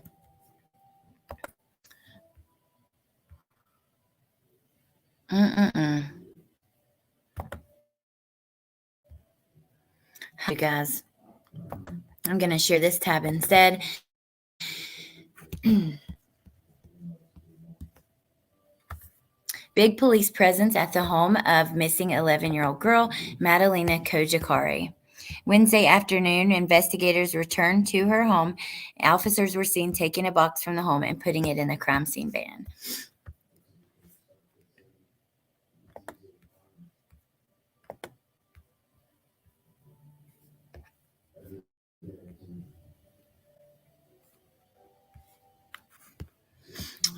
[SPEAKER 1] You guys, I'm going to share this tab instead. Big police presence at the home of missing 11-year-old girl, Madalina Koojakari. Wednesday afternoon, investigators returned to her home. Officers were seen taking a box from the home and putting it in the crime scene van.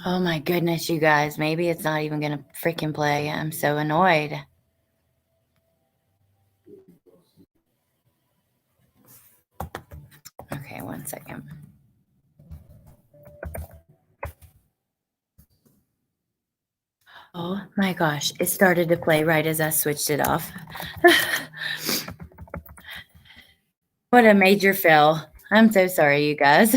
[SPEAKER 1] Oh my goodness, you guys. Maybe it's not even going to freaking play. I'm so annoyed. Okay, 1 second. Oh my gosh, it started to play right as I switched it off. What a major fail. I'm so sorry, you guys.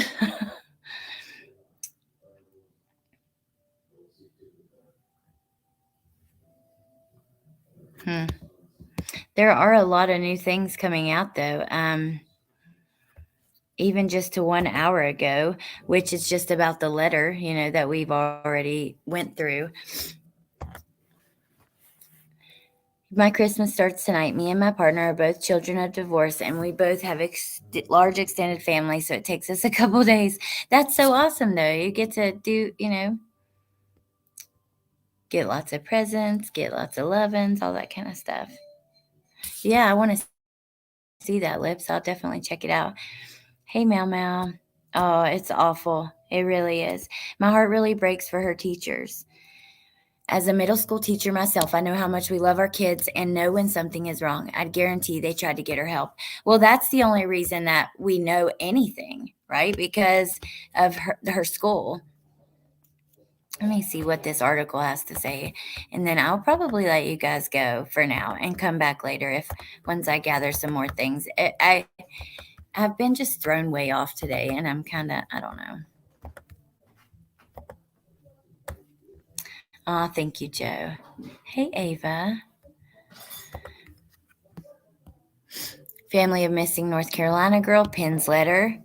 [SPEAKER 1] There are a lot of new things coming out, though. Even just to 1 hour ago, which is just about the letter, that we've already went through. My Christmas starts tonight. Me and my partner are both children of divorce, and we both have large extended family, so it takes us a couple days. That's so awesome, though. You get to do, Get lots of presents, get lots of lovin's, all that kind of stuff. Yeah, I want to see that, Lips. I'll definitely check it out. Hey, Meow Meow. Oh, it's awful. It really is. My heart really breaks for her teachers. As a middle school teacher myself, I know how much we love our kids and know when something is wrong. I'd guarantee they tried to get her help. Well, that's the only reason that we know anything, right? Because of her school. Let me see what this article has to say, and then I'll probably let you guys go for now and come back later once I gather some more things. I've been just thrown way off today, and I'm kind of, I don't know. Oh, thank you, Joe. Hey, Ava. Family of missing North Carolina girl pins letter.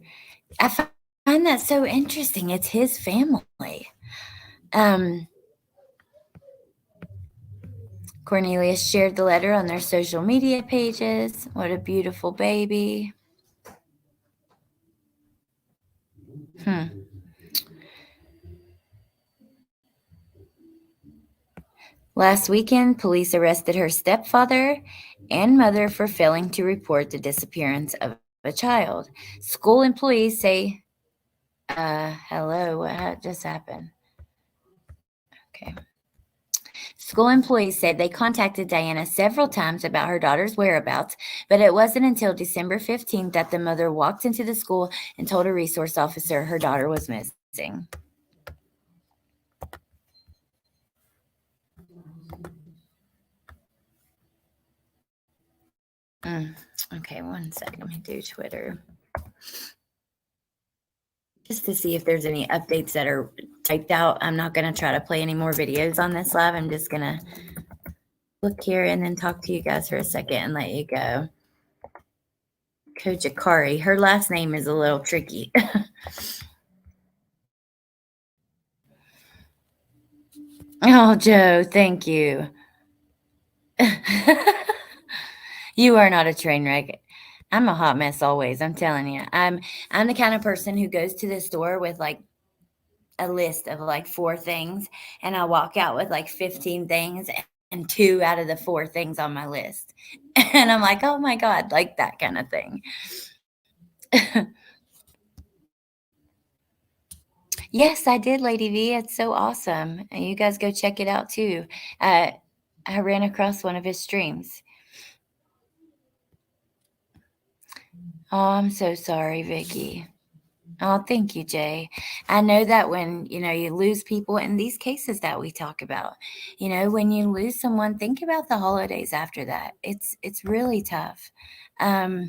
[SPEAKER 1] I find that so interesting. It's his family. Cornelius shared the letter on their social media pages. What a beautiful baby. Last weekend, police arrested her stepfather and mother for failing to report the disappearance of a child. School employees say, hello, what just happened? Okay. School employees said they contacted Diana several times about her daughter's whereabouts, but it wasn't until December 15th that the mother walked into the school and told a resource officer her daughter was missing. Okay, one second. Let me do Twitter. Just to see if there's any updates that are typed out. I'm not going to try to play any more videos on this live. I'm just going to look here and then talk to you guys for a second and let you go. Cojocari. Her last name is a little tricky. Oh, Joe, thank you. You are not a train wreck. I'm a hot mess always. I'm telling you. I'm the kind of person who goes to the store with like a list of like 4 things, and I walk out with like 15 things and 2 out of the 4 things on my list. And I'm like, oh my God, like that kind of thing. Yes, I did, Lady V. It's so awesome. And you guys go check it out too. I ran across one of his streams. Oh, I'm so sorry, Vicky. Oh, thank you, Jay. I know that when, you lose people in these cases that we talk about, when you lose someone, think about the holidays after that. It's really tough. So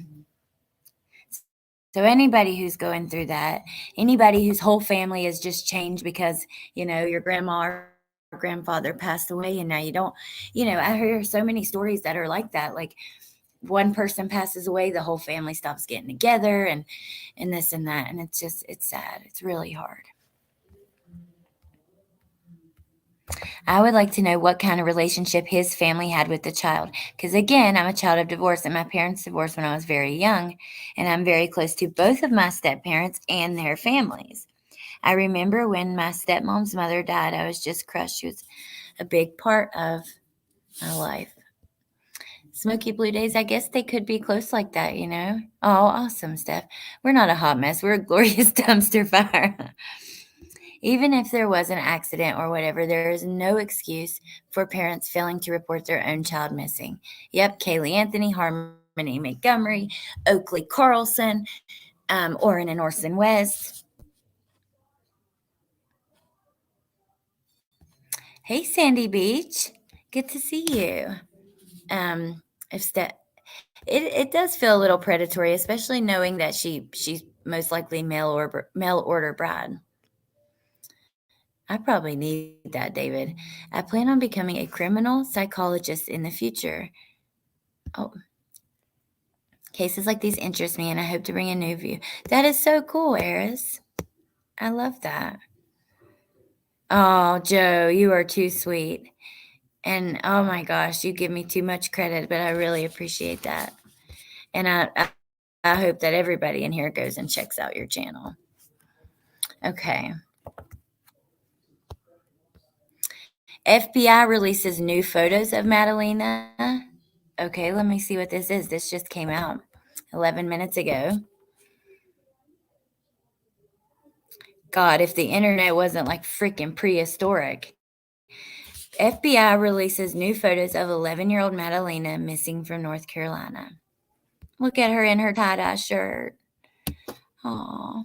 [SPEAKER 1] anybody who's going through that, anybody whose whole family has just changed because, your grandma or grandfather passed away and now you don't, I hear so many stories that are like that. Like one person passes away, the whole family stops getting together and this and that. And it's sad. It's really hard. I would like to know what kind of relationship his family had with the child. Because again, I'm a child of divorce and my parents divorced when I was very young. And I'm very close to both of my step-parents and their families. I remember when my stepmom's mother died, I was just crushed. She was a big part of my life. Smoky Blue Days, I guess they could be close like that, Oh, awesome, Steph. We're not a hot mess. We're a glorious dumpster fire. Even if there was an accident or whatever, there is no excuse for parents failing to report their own child missing. Yep, Kaylee Anthony, Harmony Montgomery, Oakley Carlson, Orrin and Orson West. Hey, Sandy Beach. Good to see you. It does feel a little predatory, especially knowing that she's most likely mail order bride. I probably need that, David. I plan on becoming a criminal psychologist in the future. Oh, cases like these interest me, and I hope to bring a new view. That is so cool, Eris. I love that. Oh, Joe, you are too sweet. And oh my gosh, you give me too much credit, but I really appreciate that. And I hope that everybody in here goes and checks out your channel. Okay. FBI releases new photos of Madalina. Okay, let me see what this is. This just came out 11 minutes ago. God, if the internet wasn't like freaking prehistoric. FBI releases new photos of 11-year-old Madalina missing from North Carolina. Look at her in her tie-dye shirt. Aww.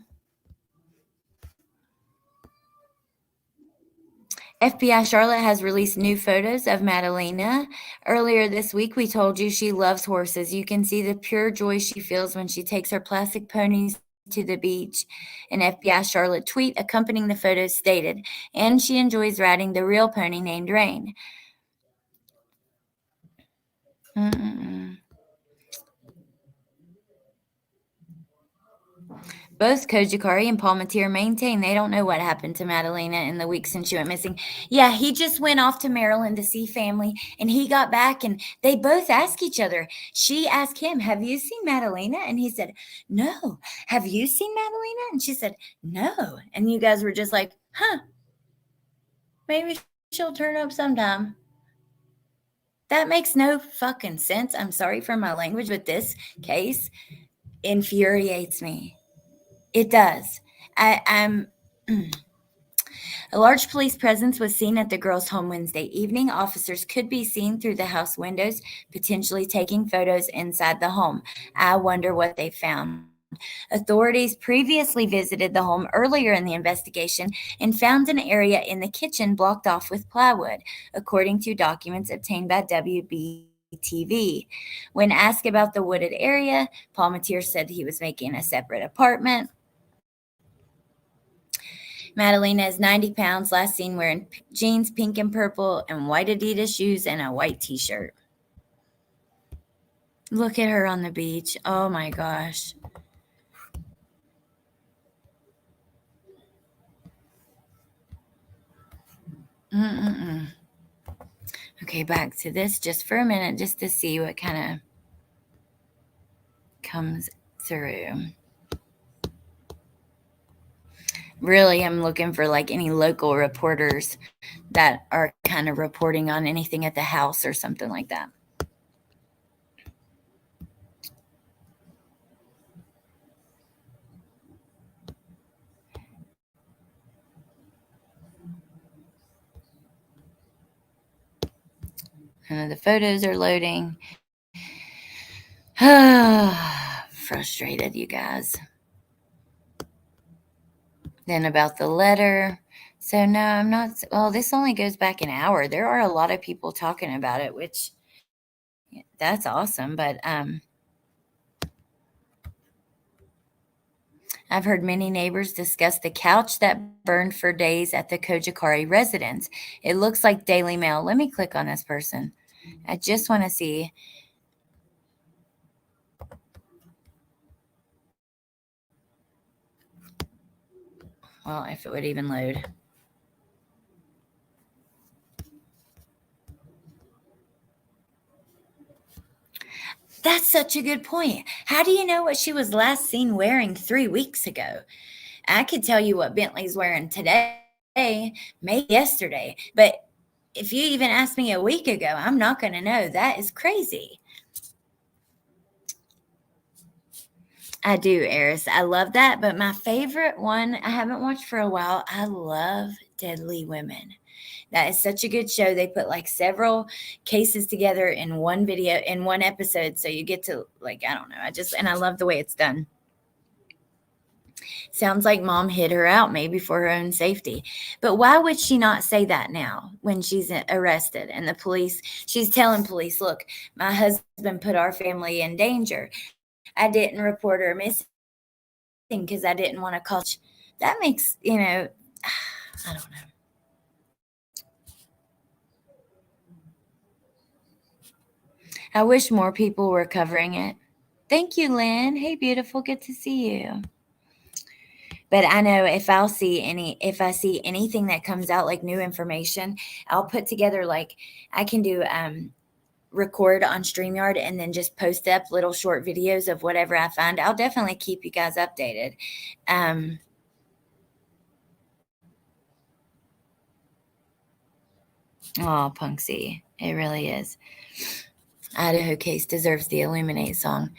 [SPEAKER 1] FBI Charlotte has released new photos of Madalina. Earlier this week, we told you she loves horses. You can see the pure joy she feels when she takes her plastic ponies to the beach. An FBI Charlotte tweet accompanying the photos stated, and she enjoys riding the real pony named Rain. Both Cojocari and Palmatier maintain they don't know what happened to Madalina in the week since she went missing. Yeah, he just went off to Maryland to see family, and he got back, and they both asked each other. She asked him, "Have you seen Madalina?" And he said, "No." "Have you seen Madalina?" And she said, "No." And you guys were just like, huh, maybe she'll turn up sometime. That makes no fucking sense. I'm sorry for my language, but this case infuriates me. It does. I'm. A large police presence was seen at the girls' home Wednesday evening. Officers could be seen through the house windows, potentially taking photos inside the home. I wonder what they found. Authorities previously visited the home earlier in the investigation and found an area in the kitchen blocked off with plywood, according to documents obtained by WBTV. When asked about the wooded area, Palmatier said he was making a separate apartment. Madalina is 90 pounds, last seen wearing jeans, pink and purple, and white Adidas shoes and a white t-shirt. Look at her on the beach. Oh my gosh. Okay, back to this just for a minute, just to see what kind of comes through. Really, I'm looking for like any local reporters that are kind of reporting on anything at the house or something like that. The photos are loading. Frustrated, you guys. Then about the letter. So no, I'm not. Well, this only goes back an hour. There are a lot of people talking about it, which that's awesome. But I've heard many neighbors discuss the couch that burned for days at the Cojocari residence. It looks like Daily Mail. Let me click on this person. I just want to see. Well, if it would even load. That's such a good point. How do you know what she was last seen wearing 3 weeks ago? I could tell you what Bentley's wearing today, maybe yesterday. But if you even asked me a week ago, I'm not going to know. That is crazy. I do, Eris. I love that. But my favorite one I haven't watched for a while, I love Deadly Women. That is such a good show. They put like several cases together in one video, in one episode. So you get to like, I don't know. And I love the way it's done. Sounds like mom hid her out maybe for her own safety. But why would she not say that now when she's arrested and the police, she's telling police, look, my husband put our family in danger. I didn't report her missing because I didn't want to call. That makes, I don't know. I wish more people were covering it. Thank you, Lynn. Hey, beautiful. Good to see you. But I know if I see anything that comes out like new information, I'll put together like I can do record on StreamYard and then just post up little short videos of whatever I find. I'll definitely keep you guys updated. Oh, Punksy. It really is. Idaho case deserves the Illuminate song.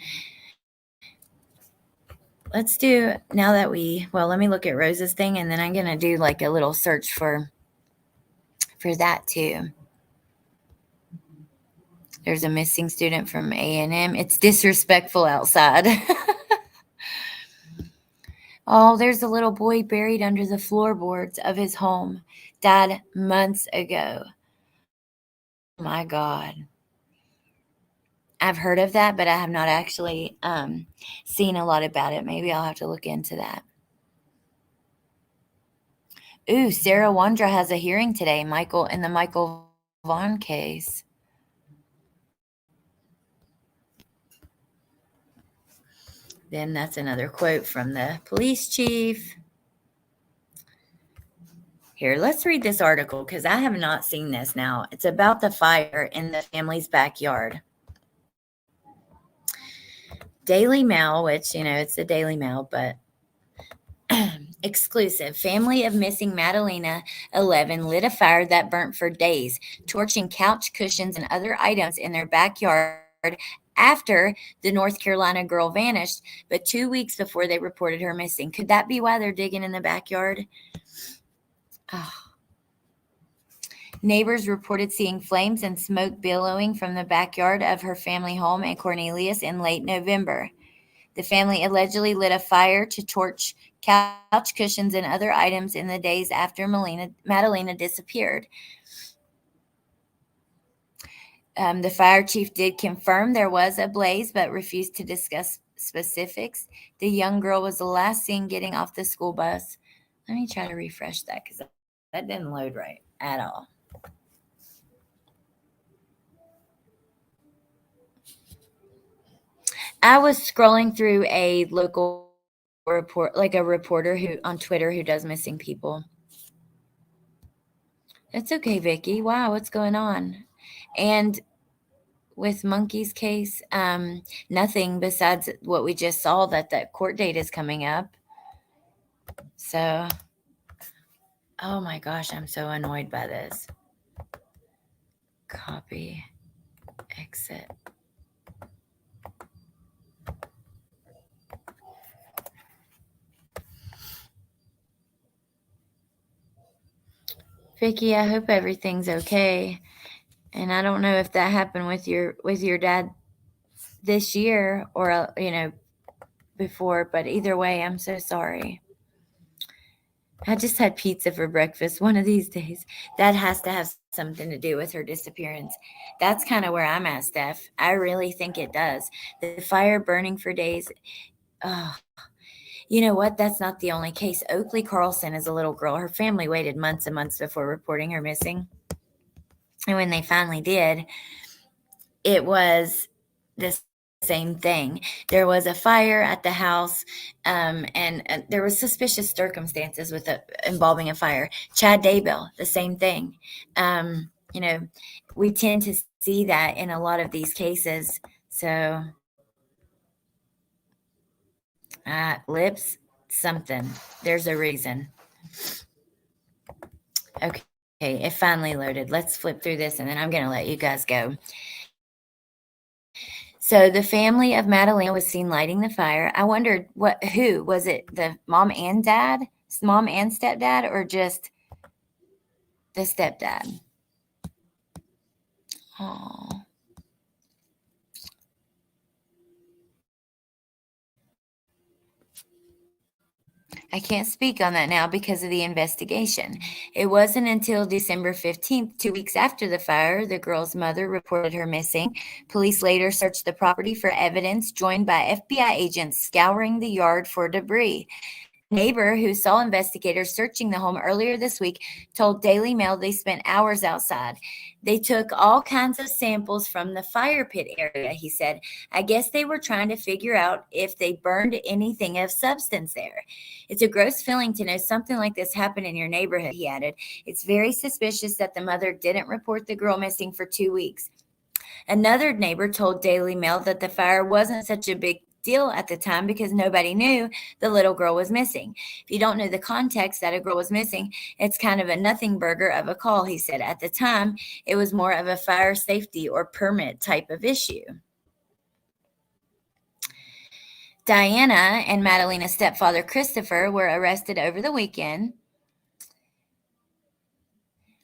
[SPEAKER 1] Let's do, now that let me look at Rose's thing, and then I'm going to do like a little search for that too. There's a missing student from A&M. It's disrespectful outside. Oh, there's a little boy buried under the floorboards of his home. Died months ago. Oh my God. I've heard of that, but I have not actually seen a lot about it. Maybe I'll have to look into that. Ooh, Sarah Wandra has a hearing today, Michael, in the Michael Vaughn case. Then that's another quote from the police chief. Here, let's read this article because I have not seen this now. It's about the fire in the family's backyard. Daily Mail, which, it's the Daily Mail, but exclusive. Family of missing Madalina, 11, lit a fire that burnt for days, torching couch cushions and other items in their backyard after the North Carolina girl vanished, but 2 weeks before they reported her missing. Could that be why they're digging in the backyard? Oh. Neighbors reported seeing flames and smoke billowing from the backyard of her family home in Cornelius in late November. The family allegedly lit a fire to torch couch cushions and other items in the days after Madalina disappeared. The fire chief did confirm there was a blaze, but refused to discuss specifics. The young girl was the last seen getting off the school bus. Let me try to refresh that because that didn't load right at all. I was scrolling through a local report, like a reporter who on Twitter who does missing people. It's okay, Vicky. Wow, what's going on? And with Monkey's case, nothing besides what we just saw, that court date is coming up. So, oh my gosh, I'm so annoyed by this. Copy, exit. Vicky, I hope everything's okay. And I don't know if that happened with your dad this year or before, but either way, I'm so sorry. I just had pizza for breakfast one of these days. That has to have something to do with her disappearance. That's kind of where I'm at, Steph. I really think it does. The fire burning for days. Oh, you know what? That's not the only case. Oakley Carlson is a little girl. Her family waited months and months before reporting her missing. And when they finally did, it was the same thing. There was a fire at the house, and there was suspicious circumstances with involving a fire. Chad Daybell, the same thing. We tend to see that in a lot of these cases. So, lips, something. There's a reason. Okay, it finally loaded. Let's flip through this, and then I'm going to let you guys go. So the family of Madalina was seen lighting the fire. I wondered who was it? The mom and stepdad, or just the stepdad? Oh. I can't speak on that now because of the investigation. It wasn't until December 15th, 2 weeks after the fire, the girl's mother reported her missing. Police later searched the property for evidence, joined by FBI agents scouring the yard for debris. A neighbor who saw investigators searching the home earlier this week told Daily Mail they spent hours outside. They took all kinds of samples from the fire pit area, he said. I guess they were trying to figure out if they burned anything of substance there. It's a gross feeling to know something like this happened in your neighborhood, he added. It's very suspicious that the mother didn't report the girl missing for 2 weeks. Another neighbor told Daily Mail that the fire wasn't such a big deal at the time because nobody knew the little girl was missing. If you don't know the context that a girl was missing, it's kind of a nothing burger of a call, he said. At the time, it was more of a fire safety or permit type of issue. Diana and Madalina's stepfather, Christopher, were arrested over the weekend.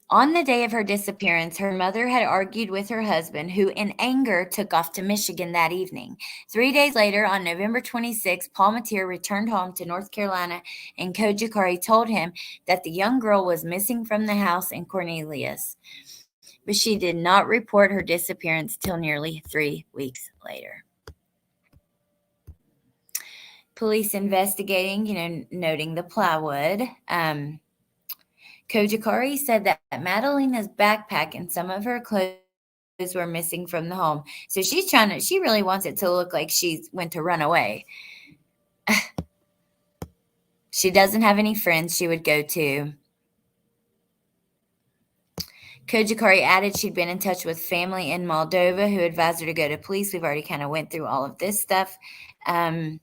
[SPEAKER 1] On the day of her disappearance, her mother had argued with her husband, who in anger took off to Michigan that evening. 3 days later, on November 26, Paul Matier returned home to North Carolina, and Cojocari told him that the young girl was missing from the house in Cornelius. But she did not report her disappearance till nearly 3 weeks later. Police investigating, noting the plywood. Cojocari said that Madalina's backpack and some of her clothes were missing from the home. So she really wants it to look like she went to run away. She doesn't have any friends she would go to. Cojocari added she'd been in touch with family in Moldova who advised her to go to police. We've already kind of went through all of this stuff. The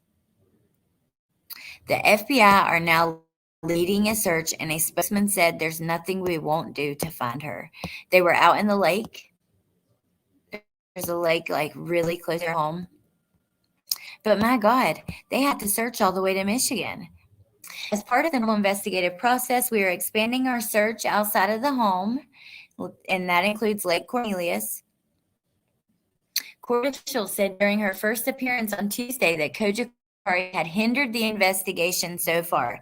[SPEAKER 1] FBI are now leading a search, and a spokesman said there's nothing we won't do to find her. They were out in the lake. There's a lake like really close to their home. But my God, they had to search all the way to Michigan. As part of the normal investigative process, we are expanding our search outside of the home, and that includes Lake Cornelius. Court officials said during her first appearance on Tuesday that Cojocari had hindered the investigation so far.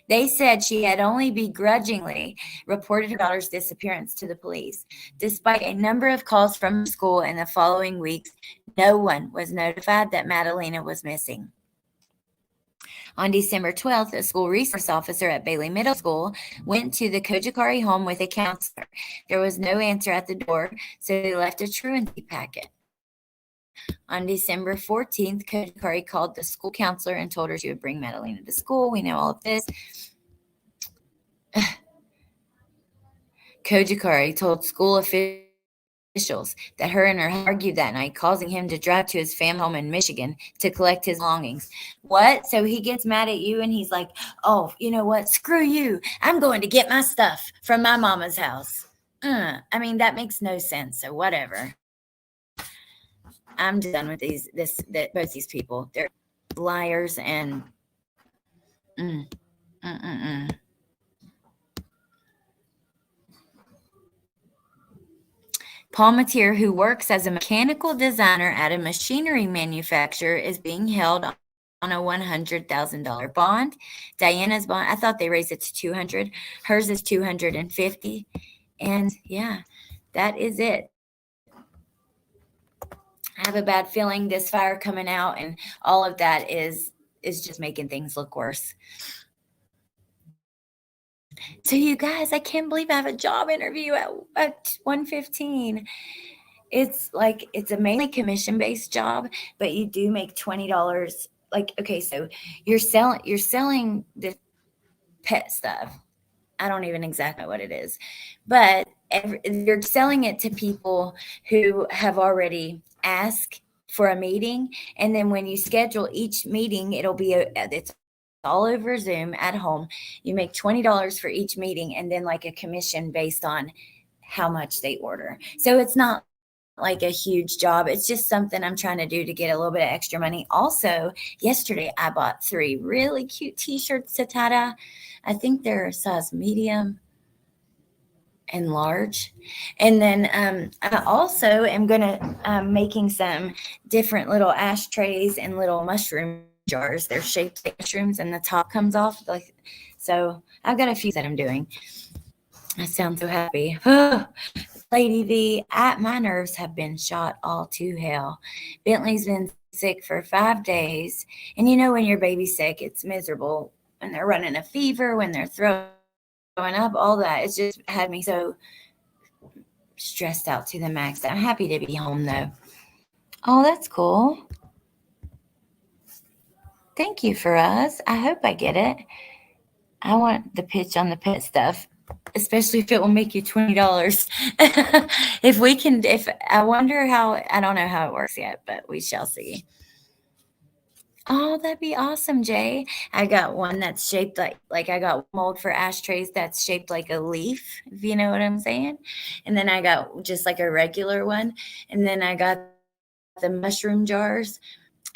[SPEAKER 1] They said she had only begrudgingly reported her daughter's disappearance to the police. Despite a number of calls from school in the following weeks, no one was notified that Madalina was missing. On December 12th, a school resource officer at Bailey Middle School went to the Cojocari home with a counselor. There was no answer at the door, so they left a truancy packet. On December 14th, Cojocari called the school counselor and told her she would bring Madalina to school. We know all of this. Cojocari told school officials that her and her argued that night, causing him to drive to his family home in Michigan to collect his belongings. What? So he gets mad at you and he's like, oh, you know what? Screw you. I'm going to get my stuff from my mama's house. I mean, that makes no sense. So whatever. I'm done with both these people. They're liars and Paul Matier, who works as a mechanical designer at a machinery manufacturer, is being held on a $100,000 bond. Diana's bond, I thought they raised it to $200,000. Hers is $250,000. And yeah, that is it. I have a bad feeling this fire coming out and all of that is just making things look worse. So you guys, I can't believe I have a job interview at 1:15. It's a mainly commission-based job, but you do make $20. Like, okay, so you're selling the pet stuff. I don't even exactly know what it is, but you're selling it to people who have already asked for a meeting, and then when you schedule each meeting, it's all over Zoom at home. You make $20 for each meeting, and then like a commission based on how much they order. So it's not like a huge job. It's just something I'm trying to do to get a little bit of extra money. Also, yesterday I bought 3 really cute t-shirts to Tata. I think they're a size medium and large. And then I also am going to making some different little ashtrays and little mushroom jars. They're shaped like mushrooms and the top comes off. So I've got a few that I'm doing. I sound so happy. Lady V, my nerves have been shot all to hell. Bentley's been sick for 5 days. And when your baby's sick, it's miserable. When they're running a fever, when they're throwing up, all that. It's just had me so stressed out to the max. I'm happy to be home, though. Oh, that's cool. Thank you for us. I hope I get it. I want the pitch on the pet stuff, especially if it will make you $20. I wonder how, I don't know how it works yet, but we shall see. Oh, that'd be awesome, Jay. I got one that's shaped like I got mold for ashtrays that's shaped like a leaf, if you know what I'm saying. And then I got just like a regular one. And then I got the mushroom jars.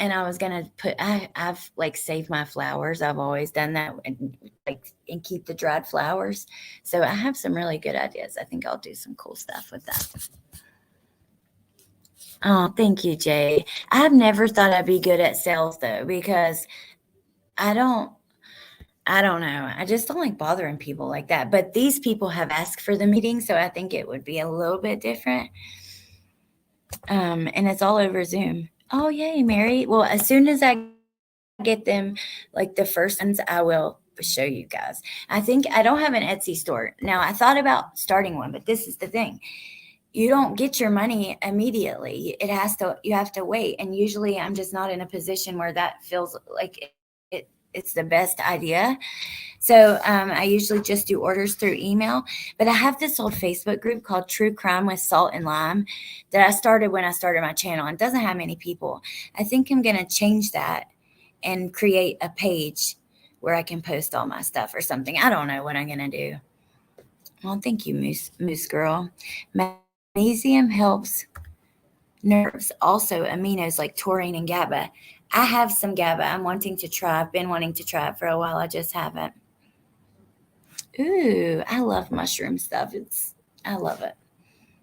[SPEAKER 1] And I was gonna put I've like saved my flowers. I've always done that and keep the dried flowers. So I have some really good ideas. I think I'll do some cool stuff with that. Oh, thank you, Jay. I've never thought I'd be good at sales though, because I don't know. I just don't like bothering people like that. But these people have asked for the meeting, so I think it would be a little bit different. And it's all over Zoom. Oh, yay, Mary. Well, as soon as I get them, like the first ones, I will show you guys. I think I don't have an Etsy store. Now, I thought about starting one, but this is the thing. You don't get your money immediately. You have to wait. And usually I'm just not in a position where that feels like it's the best idea. So I usually just do orders through email, but I have this old Facebook group called True Crime with Salt and Lime that I started when I started my channel. It doesn't have many people. I think I'm going to change that and create a page where I can post all my stuff or something. I don't know what I'm going to do. Well, thank you, Moose Girl. Magnesium helps nerves, also aminos like taurine and GABA. I have some GABA I'm wanting to try. I've been wanting to try it for a while. I just haven't. Ooh, I love mushroom stuff. I love it.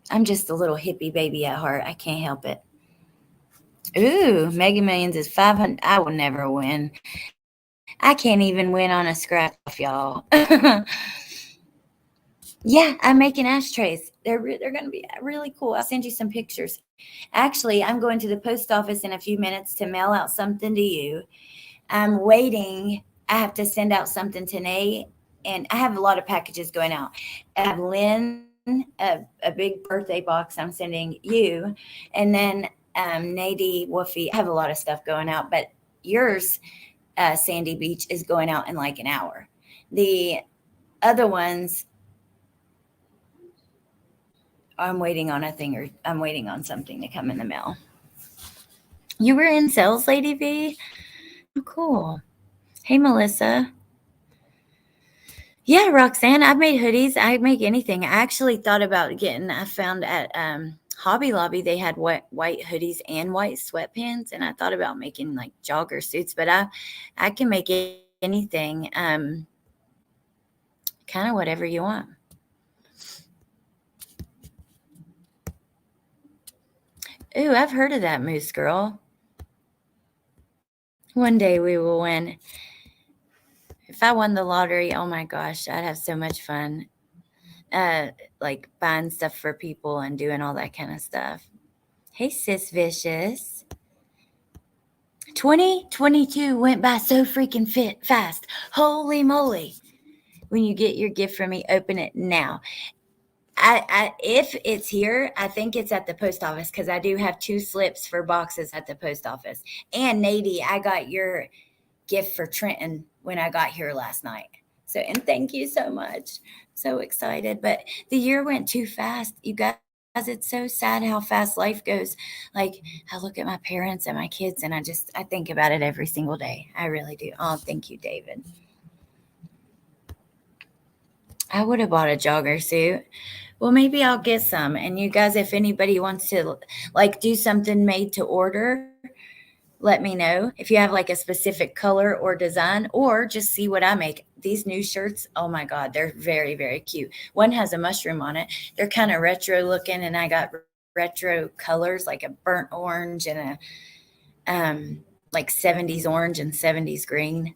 [SPEAKER 1] I'm just a little hippie baby at heart. I can't help it. Ooh, Mega Millions is 500. I will never win. I can't even win on a scratch off, y'all. Yeah, I'm making ashtrays. They're going to be really cool. I'll send you some pictures. Actually, I'm going to the post office in a few minutes to mail out something to you. I'm waiting. I have to send out something to Nate, and I have a lot of packages going out. I have Lynn, a big birthday box I'm sending you, and then Nadie, Woofy. I have a lot of stuff going out, but yours, Sandy Beach, is going out in like an hour. The other ones, I'm waiting on something to come in the mail. You were in sales, Lady V? Oh, cool. Hey, Melissa. Yeah, Roxanne, I've made hoodies. I make anything. I actually thought about I found at Hobby Lobby, they had white hoodies and white sweatpants. And I thought about making like jogger suits, but I can make anything, kind of whatever you want. Ooh, I've heard of that, Moose Girl. One day we will win. If I won the lottery, oh my gosh, I'd have so much fun. Like buying stuff for people and doing all that kind of stuff. Hey, Sis Vicious. 2022 went by so freaking fast. Holy moly. When you get your gift from me, open it now. If it's here, I think it's at the post office because I do have 2 slips for boxes at the post office. And Nadie, I got your gift for Trenton when I got here last night. So, and thank you so much. So excited. But the year went too fast. You guys, it's so sad how fast life goes. Like, I look at my parents and my kids and I think about it every single day. I really do. Oh, thank you, David. I would have bought a jogger suit. Well, maybe I'll get some. And you guys, if anybody wants to like do something made to order, let me know if you have like a specific color or design, or just see what I make. These new shirts, oh my God, they're very, very cute. One has a mushroom on it. They're kind of retro looking, and I got retro colors like a burnt orange and a like 70s orange and 70s green.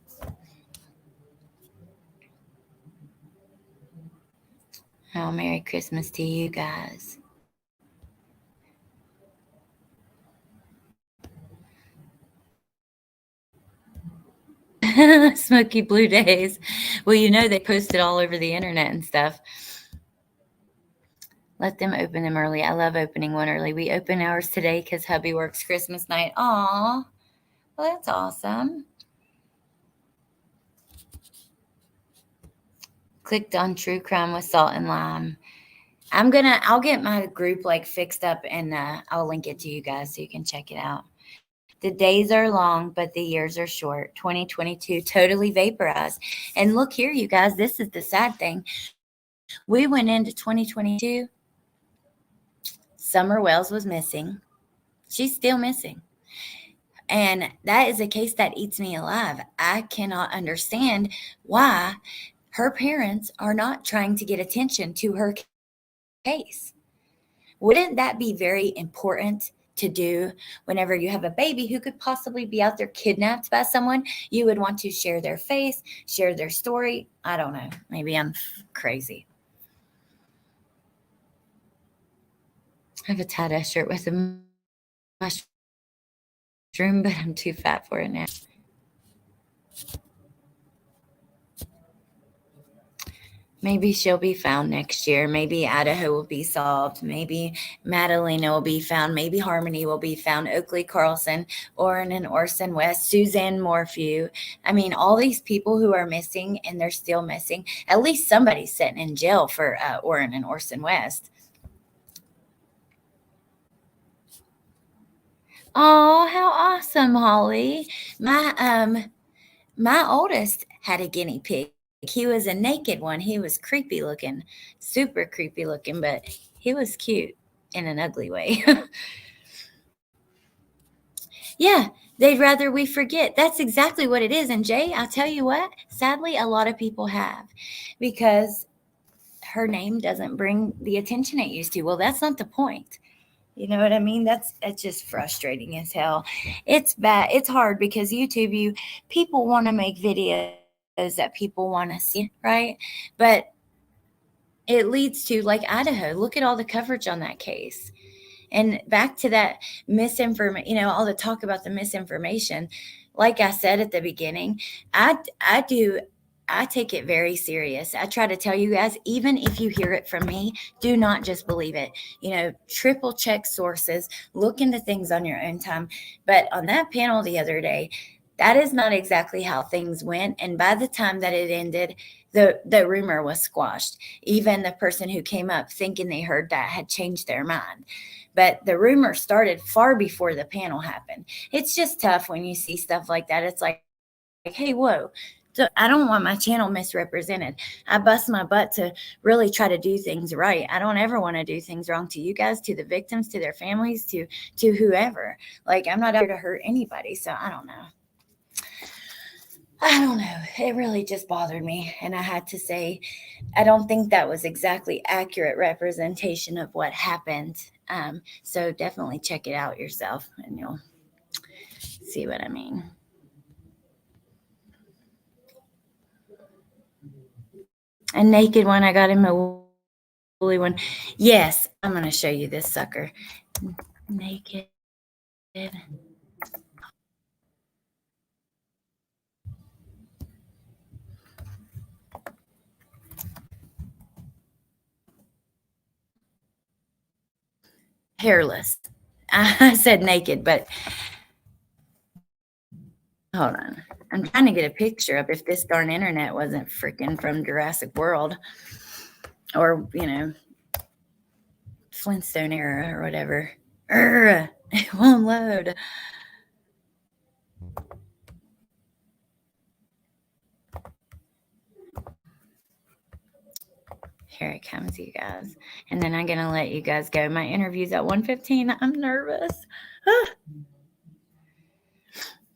[SPEAKER 1] Oh, Merry Christmas to you guys. Smoky Blue Days. Well, you know, they post it all over the internet and stuff. Let them open them early. I love opening one early. We open ours today because hubby works Christmas night. Aw, well, that's awesome. Clicked on True Crime with Salt and Lime. I'll get my group like fixed up and I'll link it to you guys so you can check it out. The days are long, but the years are short. 2022 totally vaporized. And look here, you guys, this is the sad thing. We went into 2022. Summer Wells was missing. She's still missing. And that is a case that eats me alive. I cannot understand why her parents are not trying to get attention to her case. Wouldn't that be very important to do whenever you have a baby who could possibly be out there kidnapped by someone? You would want to share their face, share their story. I don't know. Maybe I'm crazy. I have a tie-dye shirt with a mushroom, but I'm too fat for it now. Maybe she'll be found next year. Maybe Idaho will be solved. Maybe Madalina will be found. Maybe Harmony will be found. Oakley Carlson, Orrin and Orson West, Suzanne Morphew. I mean, all these people who are missing and they're still missing. At least somebody's sitting in jail for Orrin and Orson West. Oh, how awesome, Holly. My oldest had a guinea pig. He was a naked one. He was creepy looking, super creepy looking, but he was cute in an ugly way. Yeah, they'd rather we forget. That's exactly what it is. And Jay, I'll tell you what, sadly, a lot of people have, because her name doesn't bring the attention it used to. Well, that's not the point. You know what I mean? It's just frustrating as hell. It's bad. It's hard because YouTube, people want to make videos that people want to see, right? But it leads to, like, Idaho. Look at all the coverage on that case. And back to that misinformation, all the talk about the misinformation. Like I said at the beginning, I take it very serious. I try to tell you guys, even if you hear it from me, do not just believe it. Triple check sources, look into things on your own time. But on that panel the other day, that is not exactly how things went. And by the time that it ended, the rumor was squashed. Even the person who came up thinking they heard that had changed their mind. But the rumor started far before the panel happened. It's just tough when you see stuff like that. It's like, hey, whoa. So I don't want my channel misrepresented. I bust my butt to really try to do things right. I don't ever want to do things wrong to you guys, to the victims, to their families, to whoever. Like, I'm not out to hurt anybody. So I don't know. It really just bothered me. And I had to say, I don't think that was exactly accurate representation of what happened. So definitely check it out yourself and you'll see what I mean. A naked one. I got him a woolly one. Yes, I'm going to show you this sucker. Naked. Hairless. I said naked, but hold on. I'm trying to get a picture up if this darn internet wasn't freaking from Jurassic World or, Flintstone era or whatever. It won't load. Here it comes, you guys. And then I'm going to let you guys go. My interview's at 1:15. I'm nervous.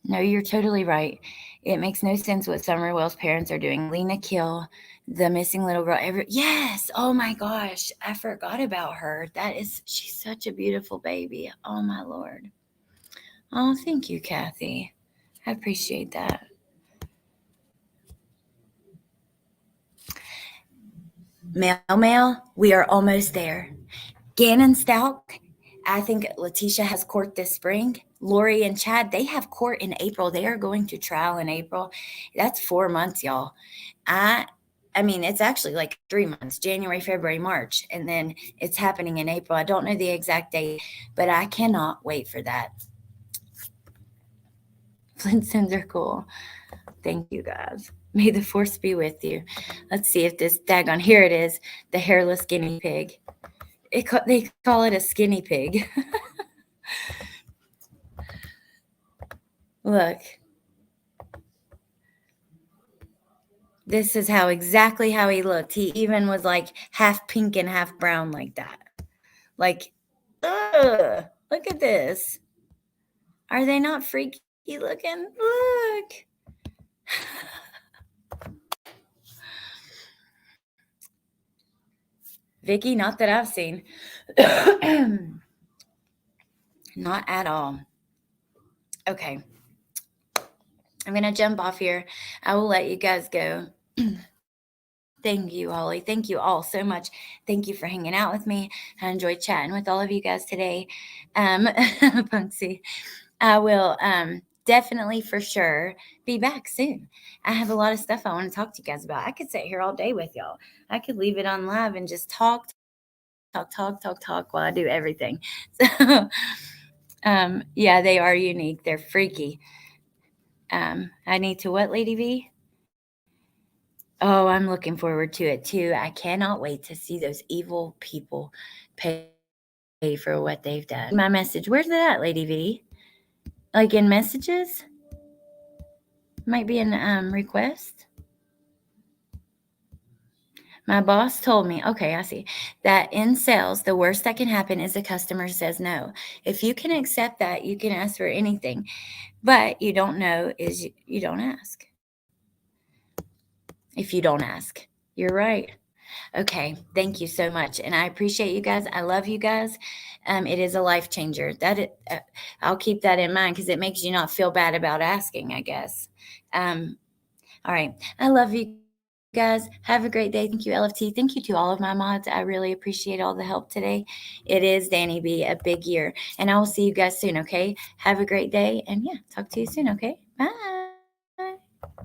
[SPEAKER 1] No, you're totally right. It makes no sense what Summer Wells' parents are doing. Lena Kill, the missing little girl. Yes. Oh my gosh. I forgot about her. She's such a beautiful baby. Oh my Lord. Oh, thank you, Kathy. I appreciate that. Mail, we are almost there. Gannon Stout, I think Letitia has court this spring. Lori and Chad, they have court in April. They are going to trial in April. That's 4 months, y'all. I mean, it's actually like 3 months, January, February, March, and then it's happening in April. I don't know the exact date, but I cannot wait for that. Flintstones are cool. Thank you, guys. May the force be with you. Let's see if this daggone, here it is, the hairless guinea pig. They call it a skinny pig. Look. This is exactly how he looked. He even was like half pink and half brown like that. Like, ugh, look at this. Are they not freaky looking? Look. Vicky, not that I've seen. Not at all. Okay. I'm going to jump off here. I will let you guys go. Thank you, Holly. Thank you all so much. Thank you for hanging out with me. I enjoyed chatting with all of you guys today. Punksy, I will definitely for sure be back soon. I have a lot of stuff I want to talk to you guys about. I could sit here all day with y'all. I could leave it on live and just talk while I do everything. So, yeah, they are unique. They're freaky. I need to what, Lady V? Oh, I'm looking forward to it too. I cannot wait to see those evil people pay for what they've done. My message, where's that at, Lady V? Like in messages? Might be in request. My boss told me, okay, I see, that in sales, the worst that can happen is a customer says no. If you can accept that, you can ask for anything. But you don't know is you don't ask. If you don't ask, you're right. Okay, thank you so much, and I appreciate you guys. I love you guys. It is a life changer. I'll keep that in mind because it makes you not feel bad about asking, I guess. All right, I love you guys. Have a great day. Thank you, LFT. Thank you to all of my mods. I really appreciate all the help today. It is, Danny B, a big year, and I will see you guys soon. Okay, have a great day, and yeah, talk to you soon. Okay, bye.